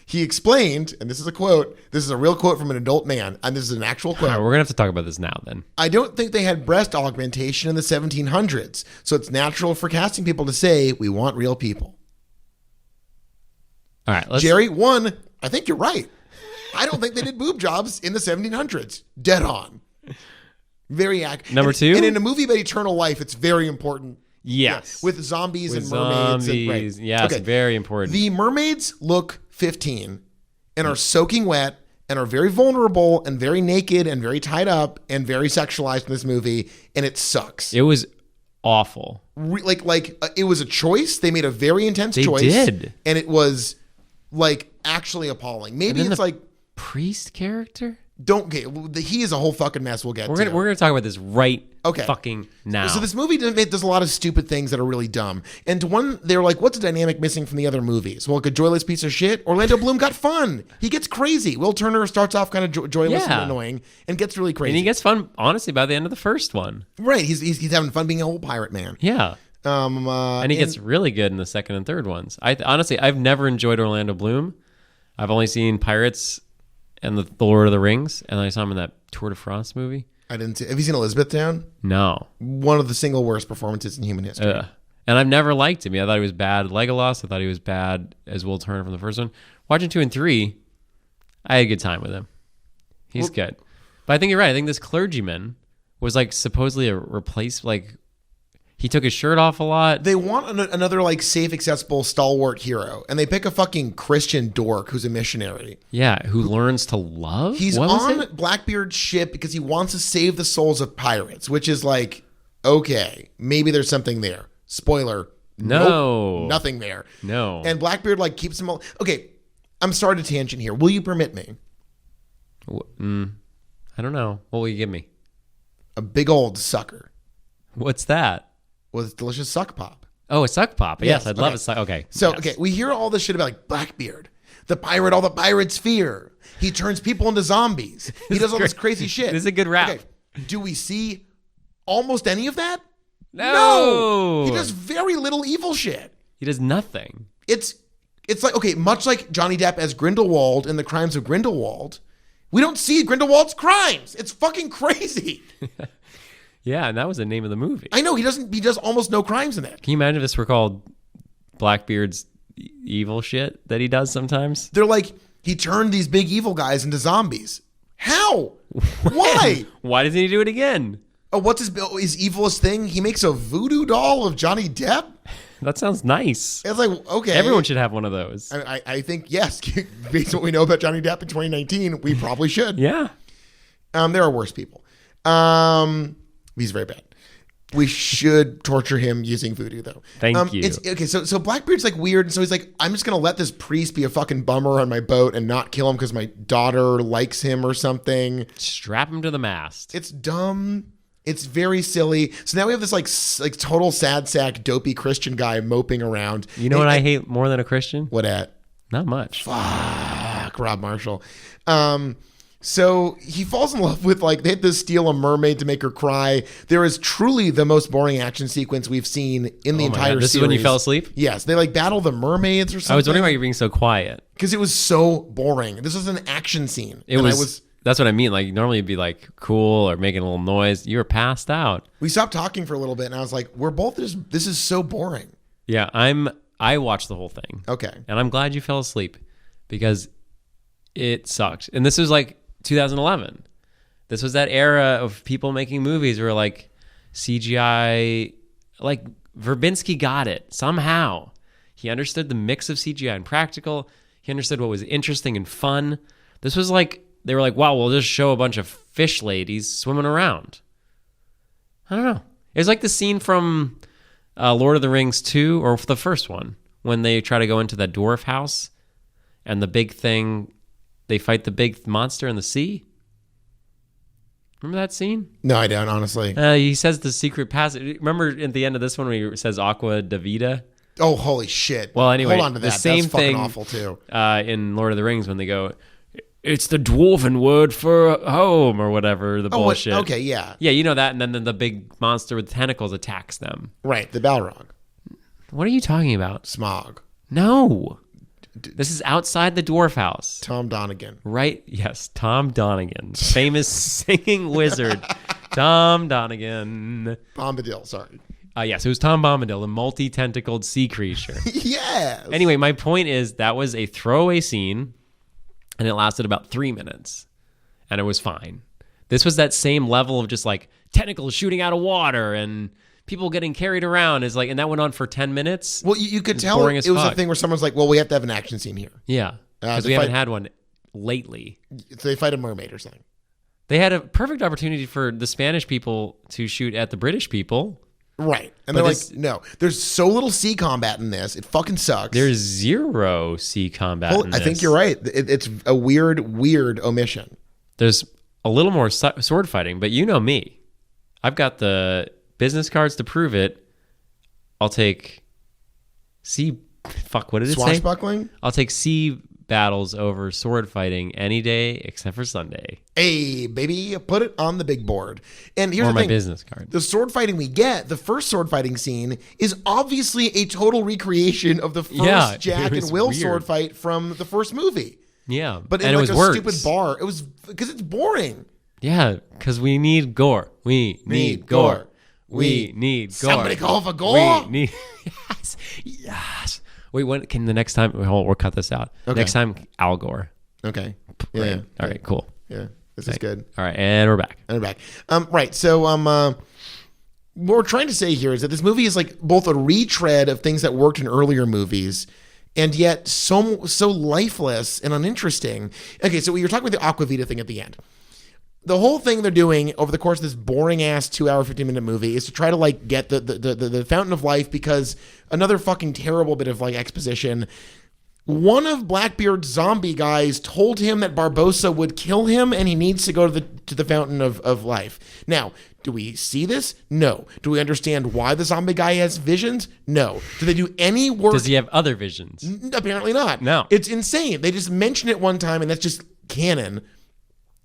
He explained, and this is a quote, this is a real quote from an adult man, and this is an actual quote. All right, we're going to have to talk about this now then. I don't think they had breast augmentation in the 1700s, so it's natural for casting people to say, we want real people. All right, Jerry, one, I think you're right. I don't think they did boob jobs in the 1700s. Dead on. Very accurate. Number two? And in a movie about eternal life, it's very important. Yes. Yeah, with zombies With and mermaids. zombies. And, Yeah, it's very important. The mermaids look 15 and are soaking wet and are very vulnerable and very naked and very tied up and very sexualized in this movie, and it sucks. It was awful. It was a choice. They made a very intense choice. They did. And it was actually appalling. Maybe And then it's the priest character? he is a whole fucking mess. We'll get We're gonna talk about this right fucking now. So this movie does a lot of stupid things that are really dumb. And they were like, what's a dynamic missing from the other movies? Well, like a joyless piece of shit. Orlando Bloom got fun. He gets crazy. Will Turner starts off kind of joyless and annoying and gets really crazy. And he gets fun, honestly, by the end of the first one. Right. He's having fun being a whole pirate man. Yeah. And he gets really good in the second and third ones. Honestly, I've never enjoyed Orlando Bloom. I've only seen Pirates and the Lord of the Rings, and I saw him in that Tour de France movie. I didn't see. Have you seen Elizabethtown? No. One of the single worst performances in human history. And I've never liked him. I thought he was bad Legolas. I thought he was bad as Will Turner from the first one. Watching 2 and 3, I had a good time with him. He's good. But I think you're right. I think this clergyman was like supposedly a replace, like he took his shirt off a lot. They want another like safe, accessible, stalwart hero, and they pick a fucking Christian dork who's a missionary. Yeah, who learns to love. He's on Blackbeard's ship because he wants to save the souls of pirates, which is like, okay, maybe there's something there. Spoiler. No. Nope, nothing there. No. And Blackbeard like keeps him all. Okay, I'm starting a tangent here. Will you permit me? I don't know. What will you give me? A big old sucker. What's that? With delicious suck pop. Oh, a suck pop. Yes, I'd love a suck. Okay. So, yes. okay, we hear all this shit about like Blackbeard, the pirate all the pirates fear. He turns people into zombies. He does all this crazy shit. This is a good rap. Okay, do we see almost any of that? No. He does very little evil shit. He does nothing. It's like, okay, much like Johnny Depp as Grindelwald in The Crimes of Grindelwald, we don't see Grindelwald's crimes. It's fucking crazy. Yeah, and that was the name of the movie. I know, he does almost no crimes in it. Can you imagine if this were called Blackbeard's evil shit that he does sometimes? They're like, he turned these big evil guys into zombies. How? Why? Why doesn't he do it again? Oh, what's his evilest thing? He makes a voodoo doll of Johnny Depp? That sounds nice. It's like, okay. Everyone should have one of those. I think, yes. Based on what we know about Johnny Depp in 2019, we probably should. Yeah. There are worse people. He's very bad. We should torture him using voodoo, though. Thank you. Okay, so Blackbeard's like weird, and so he's like, I'm just gonna let this priest be a fucking bummer on my boat and not kill him because my daughter likes him or something. Strap him to the mast. It's dumb. It's very silly. So now we have this like total sad sack dopey Christian guy moping around. You know what I hate more than a Christian? What at? Not much. Fuck, Rob Marshall. So he falls in love with, like, they had to steal a mermaid to make her cry. There is truly the most boring action sequence we've seen in the entire series. This is when you fell asleep? Yes. They like battle the mermaids or something. I was wondering why you're being so quiet. Because it was so boring. This was an action scene. That's what I mean. Like, normally you'd be like cool or making a little noise. You were passed out. We stopped talking for a little bit and I was like, this is so boring. Yeah, I watched the whole thing. Okay. And I'm glad you fell asleep because it sucked. And this was like 2011. This was that era of people making movies where like CGI, like Verbinski got it somehow. He understood the mix of CGI and practical. He understood what was interesting and fun. This was like, they were like, wow, we'll just show a bunch of fish ladies swimming around. I don't know. It was like the scene from Lord of the Rings 2 or the first one when they try to go into that dwarf house and the big thing, they fight the big monster in the sea. Remember that scene? No, I don't, honestly. He says the secret passage. Remember at the end of this one when he says Aqua Davida? Oh, holy shit. Well, anyway, hold on to that. The same That's fucking thing awful too. In Lord of the Rings when they go, it's the dwarven word for home or whatever, the bullshit. Okay, yeah. Yeah, you know that, and then the big monster with tentacles attacks them. Right, the Balrog. What are you talking about? Smog. No. This is outside the dwarf house. Tom Donegan. Right? Yes, Tom Donegan. Famous singing wizard. Tom Donegan. Bombadil, sorry. Yes, it was Tom Bombadil, a multi-tentacled sea creature. Yes. Anyway, my point is that was a throwaway scene, and it lasted about 3 minutes, and it was fine. This was that same level of just like tentacles shooting out of water and people getting carried around is like, and that went on for 10 minutes. Well, you could tell it was a thing where someone's like, well, we have to have an action scene here. Yeah, because we haven't had one lately. So they fight a mermaid or something. They had a perfect opportunity for the Spanish people to shoot at the British people. Right. And they're like, no, there's so little sea combat in this. It fucking sucks. There's zero sea combat in this. I think you're right. It's a weird omission. there's a little more sword fighting, but you know me. I've got the business cards to prove it. I'll take what did it say? Swashbuckling? I'll take sea battles over sword fighting any day except for Sunday. Hey, baby, put it on the big board. And here's Or the my thing. business card. The sword fighting we get, the first sword fighting scene, is obviously a total recreation of the first Jack and Will sword fight from the first movie. Yeah. But in and like it was a worse. stupid bar. It was because it's boring. Yeah, because we need gore. We need gore. We need gore. Somebody call for Gore. We need yes. Wait, when can the next time? We'll cut this out. Okay. Next time, Al Gore. Okay. Yeah. Right. Yeah. All right. Cool. Yeah. This is good. All right, and we're back. And we're back. Right. So what we're trying to say here is that this movie is like both a retread of things that worked in earlier movies, and yet so lifeless and uninteresting. Okay, so you're talking about the Aquavita thing at the end. The whole thing they're doing over the course of this boring ass 2 hour, 15-minute movie is to try to like get the fountain of life, because another fucking terrible bit of like exposition. One of Blackbeard's zombie guys told him that Barbossa would kill him and he needs to go to the fountain of life. Now, do we see this? No. Do we understand why the zombie guy has visions? No. Do they do any work? Does he have other visions? Apparently not. No. It's insane. They just mention it one time and that's just canon.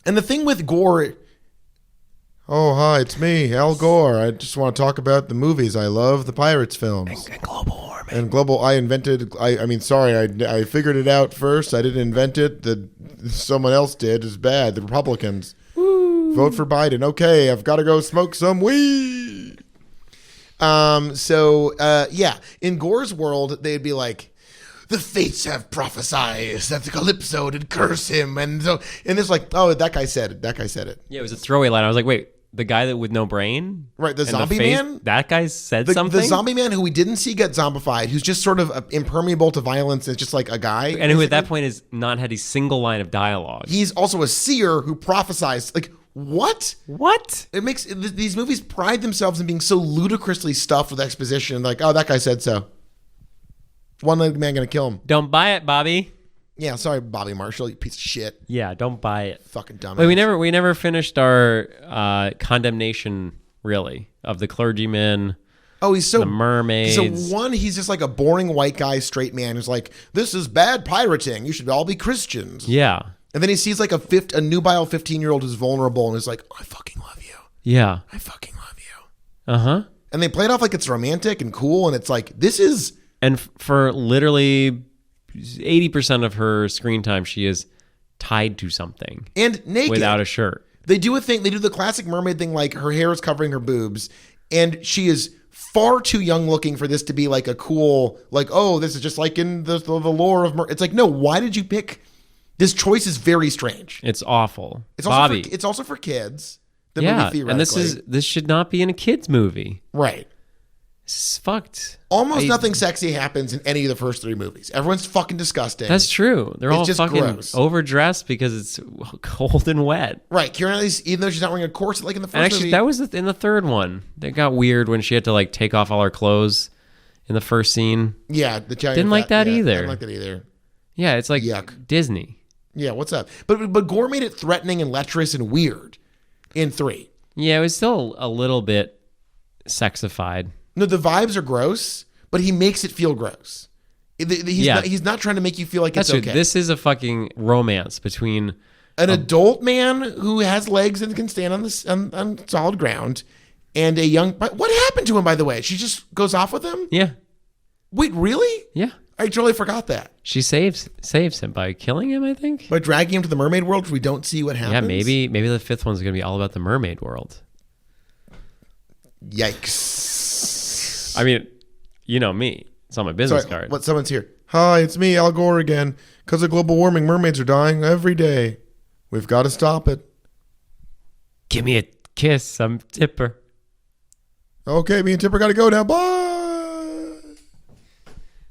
And the thing with Gore... Oh, hi, it's me, Al Gore. I just want to talk about the movies I love, the Pirates films. And global warming. And global, I figured it out first. I didn't invent it. Someone else did. It's bad. The Republicans. Woo. Vote for Biden. Okay, I've got to go smoke some weed. Yeah, in Gore's world, they'd be like, the fates have prophesied that the Calypso did curse him. And it's like, oh, that guy said it. That guy said it. Yeah, it was a throwaway line. I was like, wait, the guy that with no brain? Right, the And zombie face, man? That guy said something? The zombie man who we didn't see get zombified, who's just sort of impermeable to violence, is just like a guy. And who at that point has not had a single line of dialogue. He's also a seer who prophesies. Like, what? What? It makes these movies pride themselves in being so ludicrously stuffed with exposition. Like, oh, that guy said so. One-legged man gonna kill him. Don't buy it, Bobby. Yeah, sorry, Bobby Marshall, you piece of shit. Yeah, don't buy it. Fucking dumb. Wait, we never finished our condemnation, really, of the clergyman. Oh, he's so the mermaids. So one, he's just like a boring white guy, straight man who's like, this is bad pirating. You should all be Christians. Yeah. And then he sees like a nubile 15-year-old who's vulnerable and is like, I fucking love you. Yeah. I fucking love you. Uh-huh. And they play it off like it's romantic and cool, and it's like, this is... And for literally 80% of her screen time, she is tied to something. And naked. Without a shirt. They do the classic mermaid thing, like her hair is covering her boobs, and she is far too young looking for this to be like a cool, like, oh, this is just like in the lore of It's like, no, why did you pick... This choice is very strange. It's awful. It's Bobby. It's also for kids. The Yeah, movie, and this should not be in a kid's movie. Right. It's fucked. Almost nothing sexy happens in any of the first 3 movies. Everyone's fucking disgusting. That's true. They're all just fucking gross. overdressed because it's cold and wet. Right. Keira Knightley's, even though she's not wearing a corset like in the first And actually, movie. that was in the third one. That got weird when she had to like take off all her clothes in the first scene. Yeah. The Didn't like that either. I didn't like that either. Yeah, it's like Yuck. Disney. Yeah, what's up? But Gore made it threatening and lecherous and weird in 3. Yeah, it was still a little bit sexified. No, the vibes are gross, but he makes it feel gross. He's not trying to make you feel like That's it's true. okay. This is a fucking romance between An adult man who has legs and can stand on solid ground, and a young... What happened to him, by the way? She just goes off with him? Yeah. Wait, really? Yeah. I totally forgot that. She saves him by killing him, I think. By dragging him to the mermaid world, we don't see what happens. Yeah, maybe the 5th one's going to be all about the mermaid world. Yikes. I mean, you know me. It's on my business card. What? Someone's here. Hi, it's me, Al Gore again. Because of global warming, mermaids are dying every day. We've got to stop it. Give me a kiss. I'm Tipper. Okay, me and Tipper got to go now. Bye.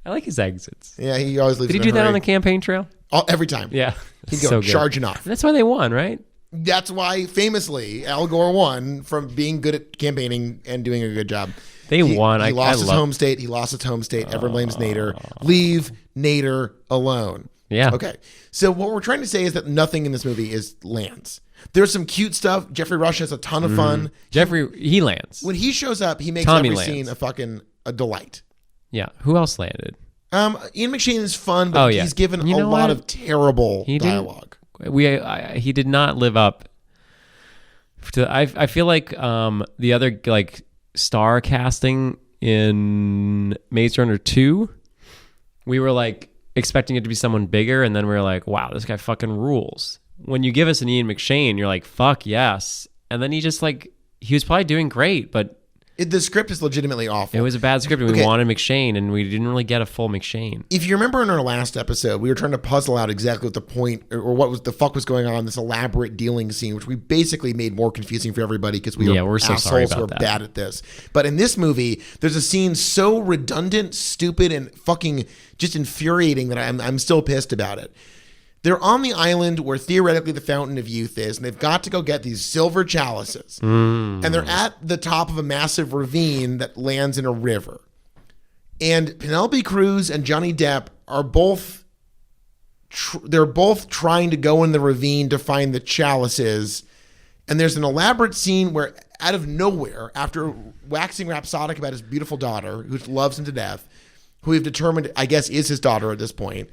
I like his exits. Yeah, he always leaves. Did he do that on the campaign trail? Every time. Yeah. He'd go So good. charging off. That's why they won, right? That's why, famously, Al Gore won from being good at campaigning and doing a good job. They won. He lost his home state. He lost his home state. Everyone blames Nader. Leave Nader alone. Yeah. Okay. So what we're trying to say is that nothing in this movie lands. There's some cute stuff. Jeffrey Rush has a ton of fun. Jeffrey, he lands. When he shows up, he makes Tommy every lands. scene a delight. Yeah. Who else landed? Ian McShane is fun, but he's given a lot of terrible dialogue. He did not live up to. I feel like the other like star casting in Maze Runner 2, we were like expecting it to be someone bigger, and then we were like, wow, this guy fucking rules. When you give us an Ian McShane, you're like, fuck yes. And then he was probably doing great, but The script is legitimately awful. It was a bad script, and we wanted McShane, and we didn't really get a full McShane. If you remember in our last episode, we were trying to puzzle out exactly what the point or what was the fuck was going on in this elaborate dealing scene, which we basically made more confusing for everybody because we're so sorry about that. Bad at this. But in this movie, there's a scene so redundant, stupid, and fucking just infuriating that I'm still pissed about it. They're on the island where theoretically the Fountain of Youth is, and they've got to go get these silver chalices. And they're at the top of a massive ravine that lands in a river. And Penelope Cruz and Johnny Depp are both they're both trying to go in the ravine to find the chalices. And there's an elaborate scene where out of nowhere, after waxing rhapsodic about his beautiful daughter, who loves him to death, who we've determined, I guess, is his daughter at this point,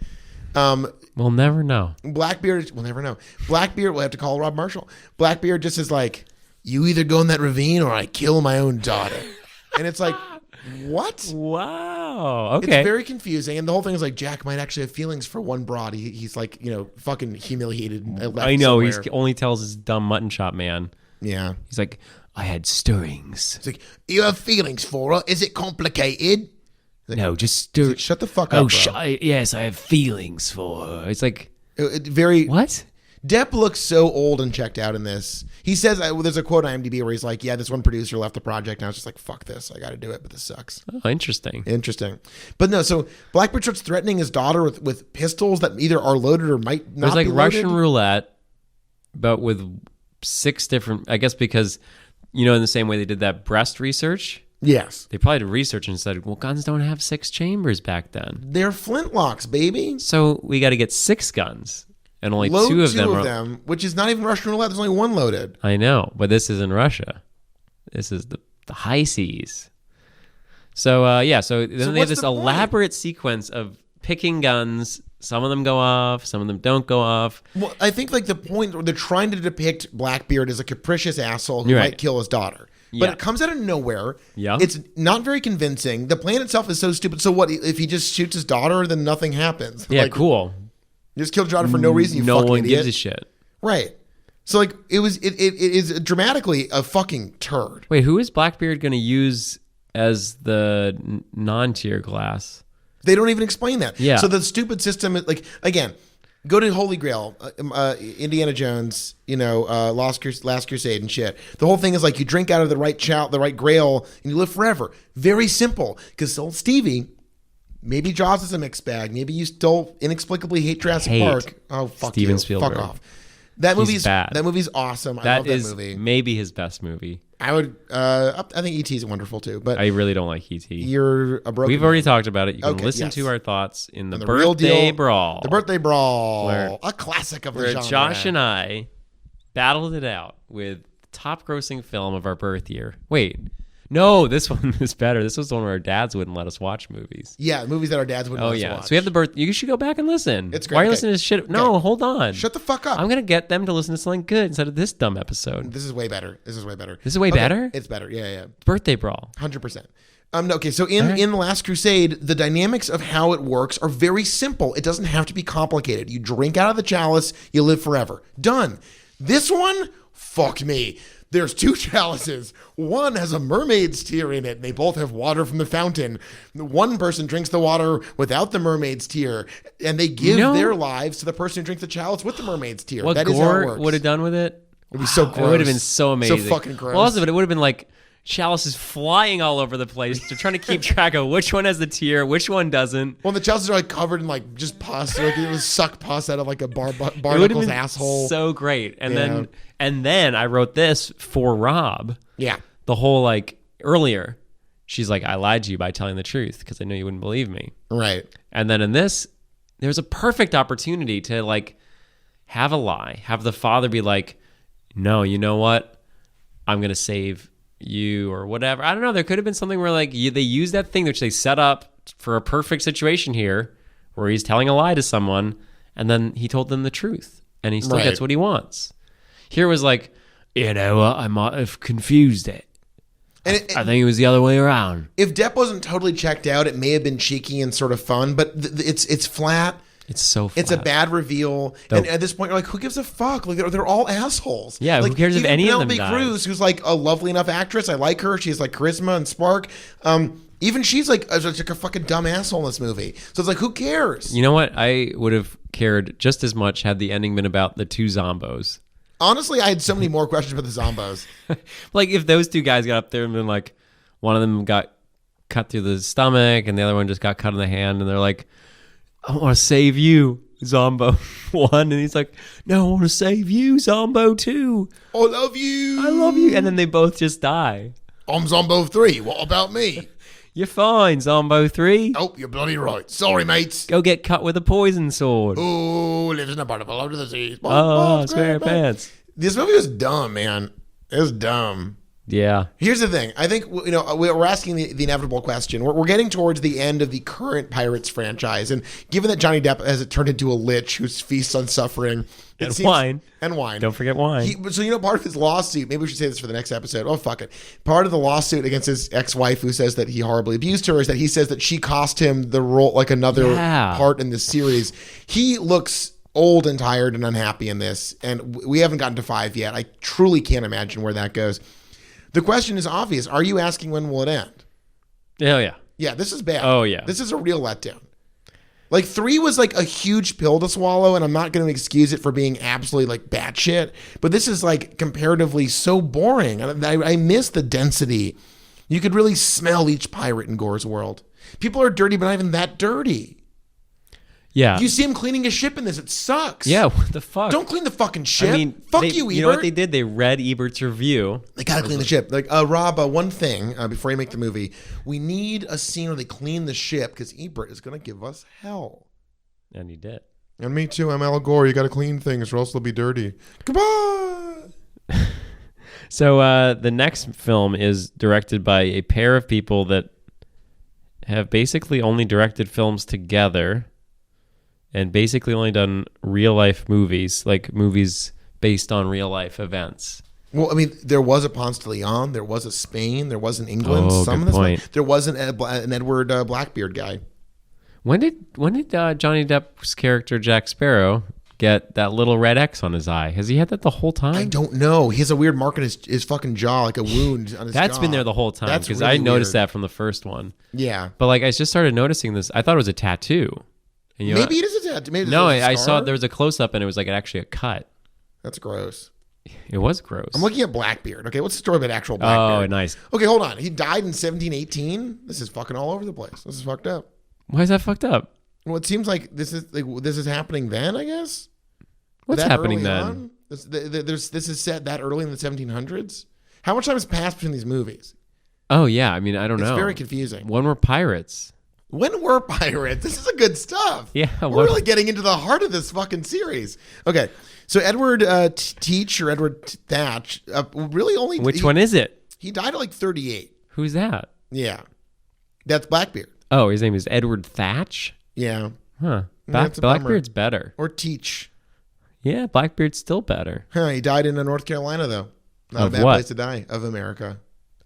we'll never know. Blackbeard, we'll never know. Blackbeard, we'll have to call Rob Marshall. Blackbeard just is like, you either go in that ravine or I kill my own daughter. And it's like, what? Wow. Okay. It's very confusing. And the whole thing is like, Jack might actually have feelings for one broad. He's like, fucking humiliated. And left I know. somewhere. He only tells his dumb mutton chop man. Yeah. He's like, I had stirrings. It's like, you have feelings for her? Is it complicated? Like, no, just stir. Like, shut the fuck up, bro. Yes, I have feelings for her. It's like, what? Depp looks so old and checked out in this. He says, there's a quote on IMDb where he's like, yeah, this one producer left the project. And I was just like, fuck this. I got to do it, but this sucks. Oh, interesting. But no, so Blackbeard starts threatening his daughter with pistols that either are loaded or might not be loaded. There's like Russian roulette, but with 6 different, I guess because, in the same way they did that breast research. Yes. They probably did research and said, well, guns don't have 6 chambers back then. They're flintlocks, baby. So we got to get 6 guns. And only Load 2 of them, which is not even Russian roulette. There's only 1 loaded. I know, but this is in Russia. This is the high seas. So, so then they have this elaborate sequence of picking guns. Some of them go off. Some of them don't go off. Well, I think like the point where they're trying to depict Blackbeard as a capricious asshole who might kill his daughter. But it comes out of nowhere. Yeah. It's not very convincing. The plan itself is so stupid. So what, if he just shoots his daughter, then nothing happens? Yeah, cool. You just killed your daughter for no reason, you no fucking one idiot. gives a shit. Right. So like it is dramatically a fucking turd. Wait, who is Blackbeard going to use as the non-tier glass? They don't even explain that. Yeah. So the stupid system, like, again, go to Holy Grail, Indiana Jones, Last Crusade and shit. The whole thing is like you drink out of the right grail, and you live forever. Very simple. Because old Stevie, maybe Jaws is a mixed bag. Maybe you still inexplicably hate Jurassic Park. Oh, fuck Steven you. Spielberg. Fuck off. That movie's bad. That movie's awesome. I love that movie. Maybe his best movie. I would. I think E.T. is wonderful too. But I really don't like E.T. You're a broken. We've already talked about it. You can listen yes. to our thoughts in the Real Birthday Deal, Brawl. The Birthday Brawl, Where- a classic of the Where genre. Josh and I battled it out with the top-grossing film of our birth year. Wait, no, this one is better. This was the one where our dads wouldn't let us watch movies. Yeah, movies that our dads wouldn't let us watch. So we have the birth. You should go back and listen. It's great. Why are you Okay. listening to this shit? No, hold on. Shut the fuck up. I'm gonna get them to listen to something good instead of this dumb episode. This is way better. This is way better. Better? It's better. Yeah. Birthday Brawl. 100%. No, okay, so in The Last Crusade, the dynamics of how it works are very simple. It doesn't have to be complicated. You drink out of the chalice, you live forever. Done. This one, fuck me. There's 2 chalices. One has a mermaid's tear in it, and they both have water from the fountain. One person drinks the water without the mermaid's tear, and they give their lives to the person who drinks the chalice with the mermaid's tear. What That is how it Gore works. would have done with it? It'd be so gross. It would have been so amazing. So fucking gross. Well, also, but it would have been like chalices flying all over the place. They're trying to keep track of which one has the tear, which one doesn't. Well, the chalices are like covered in like just pus. Like it was suck pus out of like a It would have barnacle's been asshole. so great. And then I wrote this for Rob. Yeah. The whole like earlier, she's like, I lied to you by telling the truth because I knew you wouldn't believe me. Right. And then in this, there's a perfect opportunity to like have a lie, have the father be like, no, you know what? I'm going to save you or whatever. I don't know. There could have been something where like they use that thing which they set up for a perfect situation here where he's telling a lie to someone and then he told them the truth and he still gets what he wants. Here was like, you know what? I might have confused it. And I think it was the other way around. If Depp wasn't totally checked out, it may have been cheeky and sort of fun, but it's flat. It's so flat. It's a bad reveal. And at this point, you're like, who gives a fuck? Like, they're all assholes. Yeah, like, who cares if any of them Penelope dies? Cruz, who's like a lovely enough actress. I like her. She has like charisma and spark. Even she's like a fucking dumb asshole in this movie. So it's like, who cares? You know what? I would have cared just as much had the ending been about the two zombos. Honestly, I had so many more questions about the zombos. Like, if those two guys got up there and been like, one of them got cut through the stomach and the other one just got cut in the hand, and they're like, I want to save you, Zombo 1. And he's like, no, I want to save you, Zombo 2. I love you. I love you. And then they both just die. I'm Zombo 3. What about me? You're fine, Zombo 3. Oh, you're bloody right. Sorry, mates. Go get cut with a poison sword. Oh, lives in a part of below the seas. Oh, SquarePants. This movie was dumb, man. It was dumb. Yeah. Here's the thing. I think, we're asking the inevitable question. We're getting towards the end of the current Pirates franchise. And given that Johnny Depp has turned into a lich who's feasts on suffering. Wine. And wine. Don't forget wine. Part of his lawsuit, maybe we should say this for the next episode. Oh, fuck it. Part of the lawsuit against his ex-wife who says that he horribly abused her is that he says that she cost him the role, like another part in the series. He looks old and tired and unhappy in this. And we haven't gotten to 5 yet. I truly can't imagine where that goes. The question is obvious. Are you asking when will it end? Oh, yeah. Yeah, this is bad. Oh, yeah. This is a real letdown. Like 3 was like a huge pill to swallow, and I'm not going to excuse it for being absolutely like batshit, but this is like comparatively so boring. I miss the density. You could really smell each pirate in Gore's world. People are dirty, but not even that dirty. Yeah. You see him cleaning a ship in this. It sucks. Yeah, what the fuck? Don't clean the fucking ship. I mean, fuck you, Ebert. You know what they did? They read Ebert's review. They gotta clean the ship. Like, Rob, one thing before you make the movie, we need a scene where they clean the ship because Ebert is gonna give us hell. And he did. And me too. I'm Al Gore. You gotta clean things or else they'll be dirty. Goodbye. So the next film is directed by a pair of people that have basically only directed films together. And basically only done real life movies, like movies based on real life events. Well, I mean, there was a Ponce de Leon, there was a Spain, there was an England. Oh, Some good of this point. There was an Edward Blackbeard guy. When did Johnny Depp's character Jack Sparrow get that little red X on his eye? Has he had that the whole time? I don't know. He has a weird mark on his fucking jaw, like a wound on his jaw. That's been there the whole time because really I noticed weird. that from the first one. Yeah. But like I just started noticing this. I thought it was a tattoo. And, Maybe it is a tattoo. Maybe No, it's a I scar? saw there was a close up and it was like actually a cut. That's gross. It was gross. I'm looking at Blackbeard. Okay, what's the story about actual Blackbeard? Oh, nice. Okay, hold on. He died in 1718. This is fucking all over the place. This is fucked up. Why is that fucked up? Well, it seems like this is happening then, I guess. What's That happening early then? on? This is set that early in the 1700s. How much time has passed between these movies? Oh yeah, I mean I don't know. It's very confusing. When were pirates? When were pirates? This is a good stuff. Yeah, we're really getting into the heart of this fucking series. Okay, so Edward Teach or Edward Thatch really only. Which one is it? He died at like 38. Who's that? Yeah, that's Blackbeard. Oh, his name is Edward Thatch. Yeah, Huh. That's a bummer. Blackbeard's better. Or Teach. Yeah, Blackbeard's still better. Huh, he died in North Carolina though. Not Of a bad what? place to die. Of America.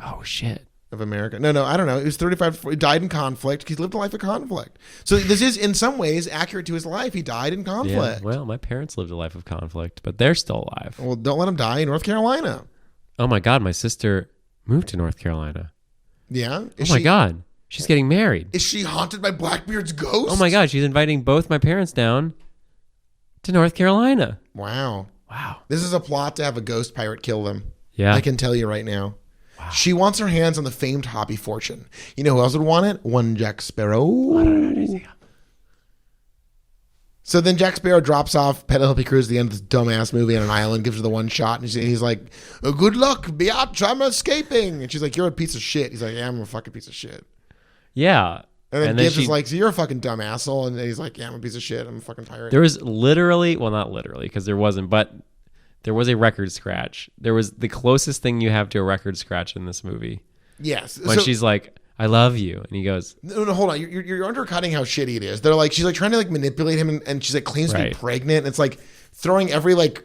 Oh shit. Of America. No, I don't know. He was 35. He died in conflict. He lived a life of conflict. So this is, in some ways, accurate to his life. He died in conflict. Yeah, well, my parents lived a life of conflict, but they're still alive. Well, don't let him die in North Carolina. Oh my God, my sister moved to North Carolina. Yeah. Oh my God, she's getting married. Is she haunted by Blackbeard's ghost? Oh my God, she's inviting both my parents down to North Carolina. Wow. Wow. This is a plot to have a ghost pirate kill them. Yeah. I can tell you right now. Wow. She wants her hands on the famed hobby fortune. You know who else would want it? One Jack Sparrow. So then Jack Sparrow drops off Penelope Cruz at the end of this dumbass movie on an island, gives her the one shot, and he's like, good luck, biatch, I'm escaping. And she's like, you're a piece of shit. He's like, yeah, I'm a fucking piece of shit. Yeah. And then And then Gibbs she- is like, so you're a fucking dumb asshole. And he's like, yeah, I'm a piece of shit. I'm a fucking pirate. There was literally, well, not literally, because there wasn't, but there was a record scratch. There was the closest thing you have to a record scratch in this movie. Yes. When she's like, I love you. And he goes, No, hold on. You're undercutting how shitty it is. They're like, she's like trying to like manipulate him, and she's like claims to be Right. pregnant. And it's like throwing every like,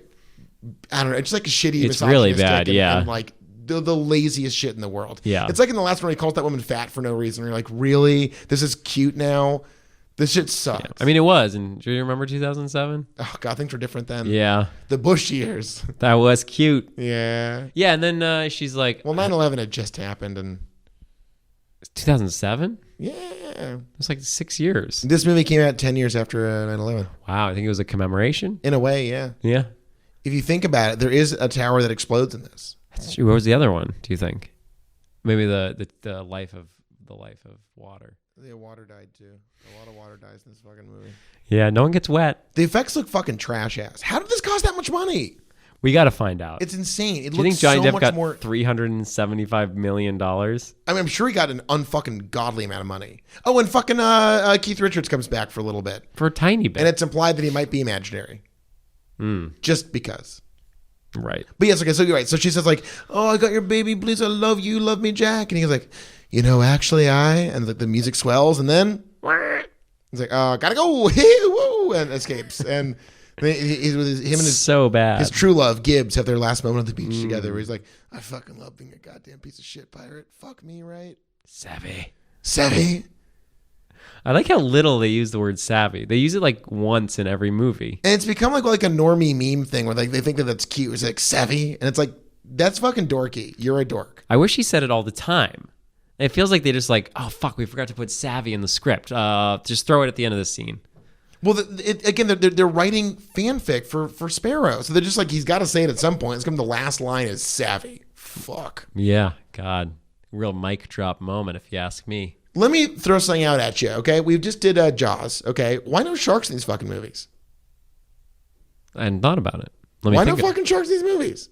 I don't know, it's like a shitty. It's really misogynistic bad, and- yeah. and like the laziest shit in the world. Yeah. It's like in the last one, he calls that woman fat for no reason. You're like, really? This is cute now. This shit sucks. I mean, it was. And do you remember 2007? Oh god, things were different then. Yeah, The Bush years. that was cute. Yeah. Yeah, and then she's like, Well, 9/11 had just happened, and 2007? yeah, It was like 6 years. this movie came out 10 years after 9/11. Wow, I think it was a commemoration. In a way, yeah. Yeah. If you think about it, there is a tower that explodes in this. That's true. What was the other one, do you think? Maybe the life of water. The water died too. A lot of water dies in this fucking movie. Yeah, no one gets wet. The effects look fucking trash ass. How did this cost that much money? We got to find out. It's insane. It do you think looks Johnny so Depp much got more. $375 million? I mean, I'm sure he got an unfucking godly amount of money. Oh, and fucking Keith Richards comes back for a little bit, For a tiny bit. and it's implied that he might be imaginary, just because. Right. But yes, okay. So you're right. So she says like, "Oh, I got your baby. Please, I love you. Love me, Jack." And he's like, "You know, actually, and the music swells, and then he's like, "Gotta go, woo," and escapes. And then he's with him and his So bad. his true love, Gibbs, have their last moment on the beach together. Where he's like, "I fucking love being a goddamn piece of shit pirate. Fuck me, right?" Savvy. Savvy. I like how little they use the word savvy. They use it like once in every movie. And it's become like a normie meme thing where like they think that that's cute. It's like savvy, and it's like that's fucking dorky. You're a dork. I wish he said it all the time. It feels like they just like, oh fuck, we forgot to put savvy in the script. Just throw it at the end of the scene. Well, again, they're writing fanfic for Sparrow, so they're just like he's got to say it at some point. It's come the last line is savvy. Fuck. Yeah, God, real mic drop moment if you ask me. Let me throw something out at you. Okay, we just did Jaws. Okay, why no sharks in these fucking movies? I hadn't thought about it. Let me Why no think. fucking sharks in these movies?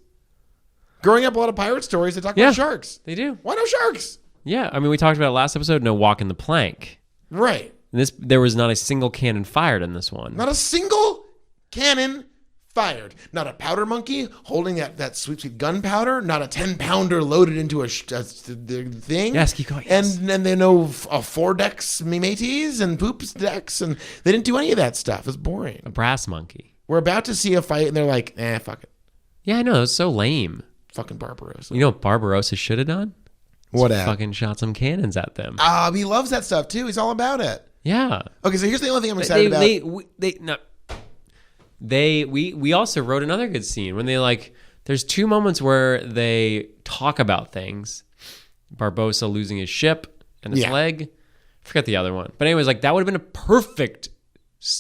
Growing up, a lot of pirate stories they talk Yeah. about sharks. They do. Why no sharks? Yeah, I mean, we talked about it last episode. No walking the plank. Right. And there was not a single cannon fired in this one. Not a single cannon fired. Not a powder monkey holding that sweet gunpowder. Not a 10-pounder loaded into a thing. Yes, keep going, yes. And then they know four-decks mateys and poops decks, and they didn't do any of that stuff. It's boring. A brass monkey. We're about to see a fight, and they're like, fuck it. Yeah, I know. It's so lame. Fucking Barbarossa. You know what Barbarossa should have done? What at? Fucking shot some cannons at them. He loves that stuff, too. He's all about it. Yeah. Okay, so here's the only thing I'm excited about. We also wrote another good scene when they there's two moments where they talk about things. Barbossa losing his ship and his leg. Forget the other one. But anyways, that would have been a perfect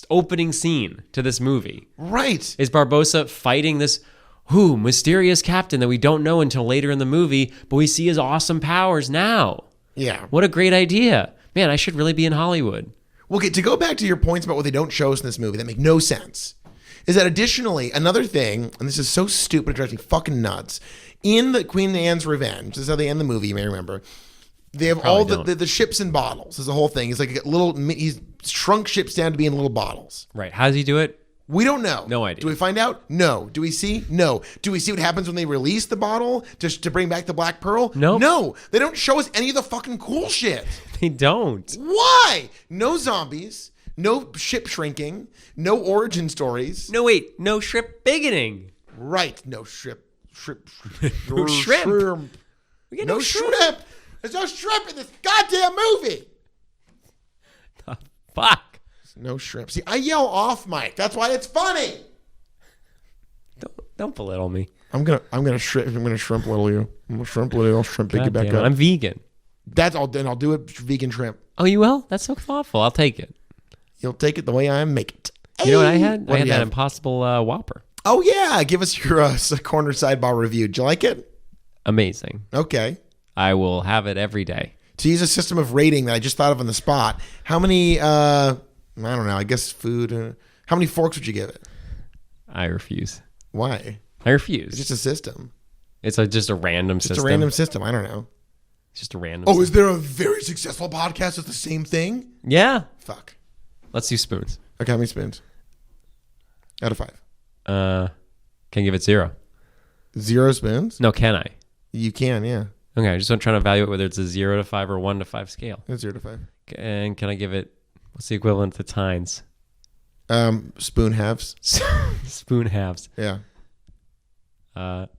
opening scene to this movie. Right. Is Barbossa fighting this mysterious captain that we don't know until later in the movie, but we see his awesome powers now. Yeah. What a great idea. Man, I should really be in Hollywood. Okay, to go back to your points about what they don't show us in this movie that make no sense, is that additionally, another thing, and this is so stupid, it drives me fucking nuts, in the Queen Anne's Revenge, this is how they end the movie, you may remember, they have Probably all the ships in bottles, is the whole thing. He's like he's shrunk ships down to be in little bottles. Right. How does he do it? We don't know. No idea. Do we find out? No. Do we see? No. Do we see what happens when they release the bottle to bring back the Black Pearl? No. No. They don't show us any of the fucking cool shit. They don't. Why? No zombies. No ship shrinking. No origin stories. No, wait. No shrimp bigoting. Right. No shrimp. No shrimp. We get No shrimp. There's no shrimp in this goddamn movie. Fuck. No shrimp. See, I yell off mic. That's why it's funny. Don't belittle me. I'm gonna shrimp little you. I'm gonna shrimp little. I'll shrimp pick you God back damn it. up. I'm vegan. I'll do it vegan shrimp. Oh, you will? That's so thoughtful. I'll take it. You'll take it the way I make it. You know what I had? What I do had you that have? Impossible Whopper. Oh yeah, give us your corner sidebar review. Did you like it? Amazing. Okay. I will have it every day. To use a system of rating that I just thought of on the spot, how many? I don't know. I guess food. How many forks would you give it? I refuse. Why? I refuse. It's just a system. It's just a random Just system. a random system. I don't know. It's just a random. Oh, is there a very successful podcast that's the same thing? Yeah. Fuck. Let's do spoons. Okay, how many spoons? Out of 5. Can I give it 0? 0 spoons? No, can I? You can, yeah. Okay, I just want to try to evaluate whether it's a 0 to 5 or 1 to 5 scale. It's 0 to 5. And can I give it, what's the equivalent to tines? Spoon halves. Spoon halves. Yeah. 5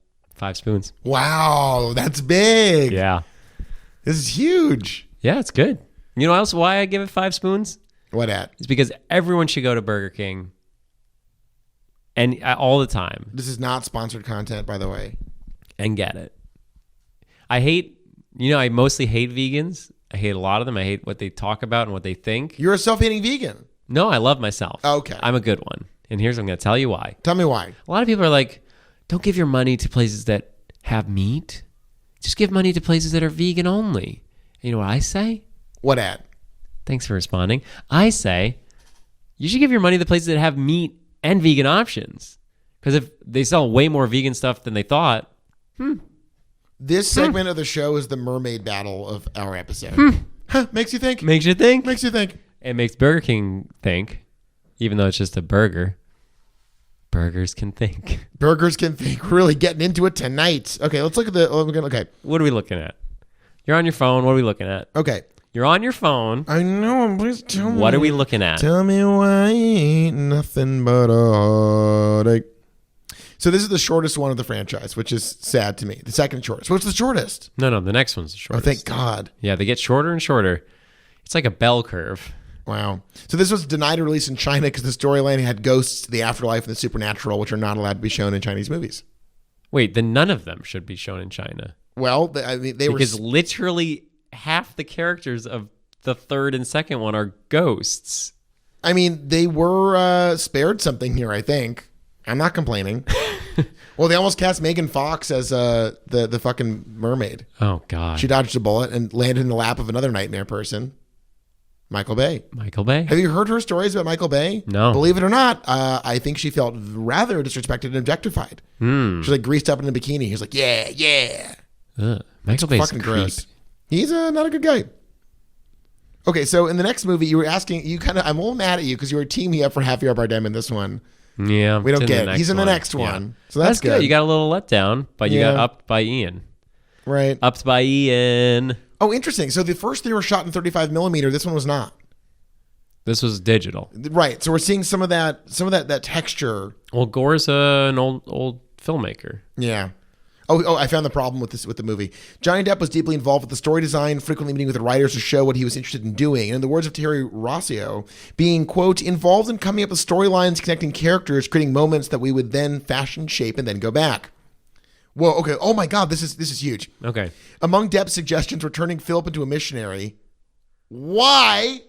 spoons. Wow, that's big. Yeah. This is huge. Yeah, it's good. You know else why I give it 5 spoons? What at? It's because everyone should go to Burger King and all the time This is not sponsored content, by the way. and get it. I mostly hate vegans. I hate a lot of them. I hate what they talk about and what they think. You're a self-hating vegan. No, I love myself. Okay. I'm a good one. And here's what I'm going to tell you why. Tell me why. A lot of people are like, don't give your money to places that have meat. Just give money to places that are vegan only. And you know what I say? What at? Thanks for responding. I say you should give your money to places that have meat and vegan options. Because if they sell way more vegan stuff than they thought, This segment of the show is the mermaid battle of our episode. Huh, makes you think. makes you think. Makes you think. It makes Burger King think, even though it's just a burger. Burgers can think. Burgers can think. We're really getting into it tonight. Okay, let's look at the. Okay. What are we looking at? You're on your phone. What are we looking at? Okay. You're on your phone. I know. Please tell me. What are we looking at? Tell me why ain't nothing but a heartache. So this is the shortest one of the franchise, which is sad to me. The second shortest. What's the shortest? No, the next one's the Oh, shortest. thank God. Yeah, they get shorter and shorter. It's like a bell curve. Wow. So this was denied release in China because the storyline had ghosts, the afterlife, and the supernatural, which are not allowed to be shown in Chinese movies. Wait, then none of them should be shown in China. Well, they Because were. literally half the characters of the third and second one are ghosts. I mean, they were spared something here, I think. I'm not complaining. Well, they almost cast Megan Fox as the fucking mermaid. Oh, God. She dodged a bullet and landed in the lap of another nightmare person, Michael Bay. Michael Bay? Have you heard her stories about Michael Bay? No. Believe it or not, I think she felt rather disrespected and objectified. She's like greased up in a bikini. He's like, yeah. Michael Bay's Fucking creep. gross. He's not a good guy. Okay, so in the next movie, you were asking, I'm a little mad at you because you were teaming up for Javier Bardem in this one. Yeah. We don't it's in get the it. He's in the next Yeah. one. So that's good. You got a little letdown, but you got Yeah. upped by Ian. Right. Upped by Ian. Oh, interesting. So the first three were shot in 35 millimeter. This one was not. This was digital. Right. So we're seeing some of that texture. Well, Gore's an old filmmaker. Yeah. Oh, I found the problem with the movie. Johnny Depp was deeply involved with the story design, frequently meeting with the writers to show what he was interested in doing. And in the words of Terry Rossio, being, quote, involved in coming up with storylines, connecting characters, creating moments that we would then fashion, shape, and then go back. Whoa, okay. Oh my God, this is huge. Okay. Among Depp's suggestions were turning Philip into a missionary. Why?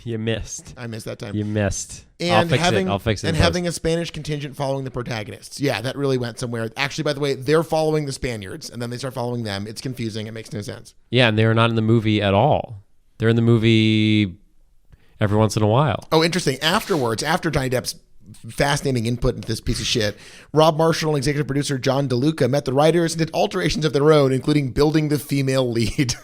You missed. I missed that time. You missed. And I'll fix it. And having a Spanish contingent following the protagonists. Yeah, that really went somewhere. Actually, by the way, they're following the Spaniards, and then they start following them. It's confusing. It makes no sense. Yeah, and they're not in the movie at all. They're in the movie every once in a while. Oh, interesting. Afterwards, after Johnny Depp's fascinating input into this piece of shit, Rob Marshall and executive producer John DeLuca met the writers and did alterations of their own, including building the female lead,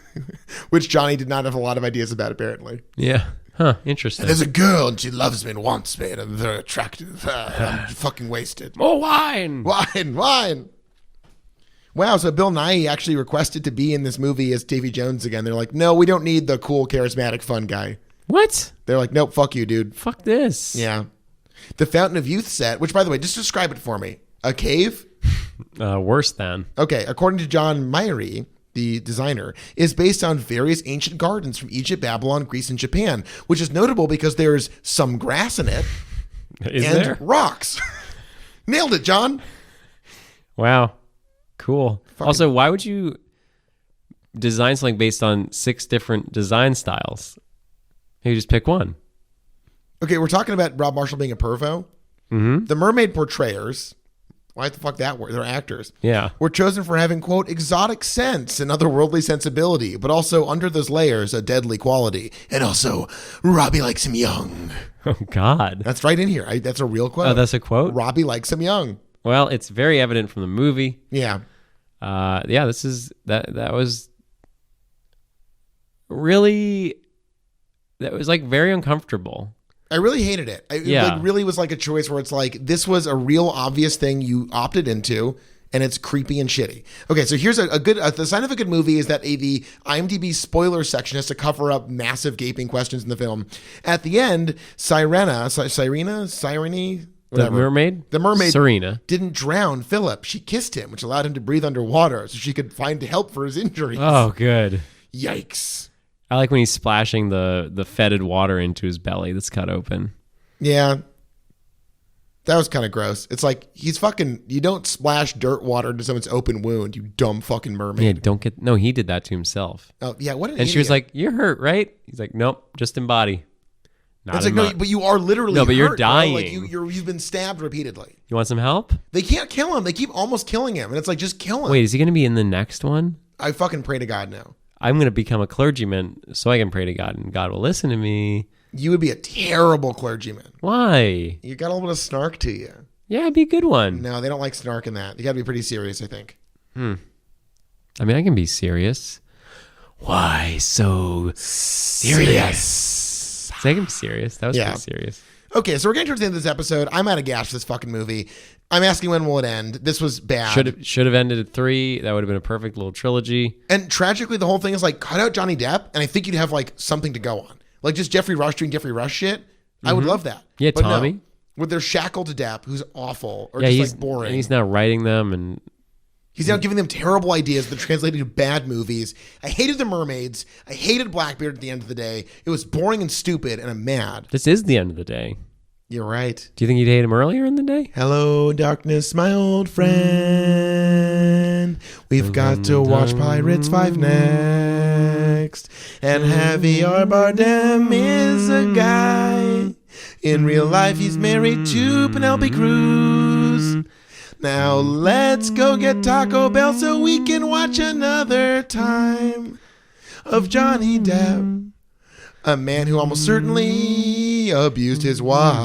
which Johnny did not have a lot of ideas about, apparently. Yeah. Huh. Interesting. There's a girl, and she loves me and wants me, and I'm very attractive. I'm fucking wasted. More wine. Wine. Wow, so Bill Nighy actually requested to be in this movie as Davy Jones again. They're like, no, we don't need the cool, charismatic, fun guy. What? They're like, nope, fuck you, dude. Fuck this. Yeah. The Fountain of Youth set, which, by the way, just describe it for me. A cave? Worse than. Okay, according to John Myrie, the designer, is based on various ancient gardens from Egypt, Babylon, Greece, and Japan, which is notable because there's some grass in it Is and there? rocks. Nailed it, John. Wow. Cool. Also, why would you design something based on 6 different design styles? You just pick one. Okay, we're talking about Rob Marshall being a pervo. Mm-hmm. The mermaid portrayers, why the fuck that word? They're actors. Yeah. Were chosen for having, quote, exotic sense and otherworldly sensibility, but also under those layers, a deadly quality. And also, Robbie likes him young. Oh, God. That's right in here. That's a real quote. Oh, that's a quote? Robbie likes him young. Well, it's very evident from the movie. Yeah. Yeah, this is that was really, that was like very uncomfortable. I really hated it. It like really was like a choice where it's like, this was a real obvious thing you opted into, and it's creepy and shitty. Okay, so here's the sign of a good movie is that the IMDb spoiler section has to cover up massive gaping questions in the film. At the end, Sirene, The mermaid, Serena, didn't drown Philip. She kissed him, which allowed him to breathe underwater so she could find help for his injuries. Oh, good. Yikes. I like when he's splashing the fetid water into his belly that's cut open. Yeah. That was kind of gross. It's like, you don't splash dirt water into someone's open wound, you dumb fucking mermaid. Yeah, he did that to himself. Oh, yeah, what an And idiot. she was like, "You're hurt, right?" He's like, "Nope, just in body." Not It's like, no, but you are literally No, but hurt, you're bro. dying. Like you've been stabbed repeatedly. You want some help? They can't kill him. They keep almost killing him. And it's like, just kill him. Wait, is he going to be in the next one? I fucking pray to God no. I'm going to become a clergyman so I can pray to God and God will listen to me. You would be a terrible clergyman. Why? You got a little bit of snark to you. Yeah, it'd be a good one. No, they don't like snark in that. You got to be pretty serious, I think. I mean, I can be serious. Why so serious? So I can be serious. That was pretty serious. Okay, so we're getting towards the end of this episode. I'm out of gas for this fucking movie. I'm asking when will it end? This was bad. Should have ended at 3. That would have been a perfect little trilogy. And tragically, the whole thing is like, cut out Johnny Depp, and I think you'd have like something to go on. Like just Jeffrey Rush doing Jeffrey Rush shit. I would love that. Yeah, but Tommy. No, with their shackled to Depp, who's awful or He's just like boring. And he's now writing them and He's now giving them terrible ideas that are translated to bad movies. I hated The Mermaids. I hated Blackbeard at the end of the day. It was boring and stupid, and I'm mad. this is the end of the day. You're right. Do you think you'd hate him earlier in the day? Hello, darkness, my old friend. We've got to watch Pirates 5 next. And Javier Bardem is a guy. In real life, he's married to Penelope Cruz. Now let's go get Taco Bell so we can watch another time of Johnny Depp, a man who almost certainly abused his wife.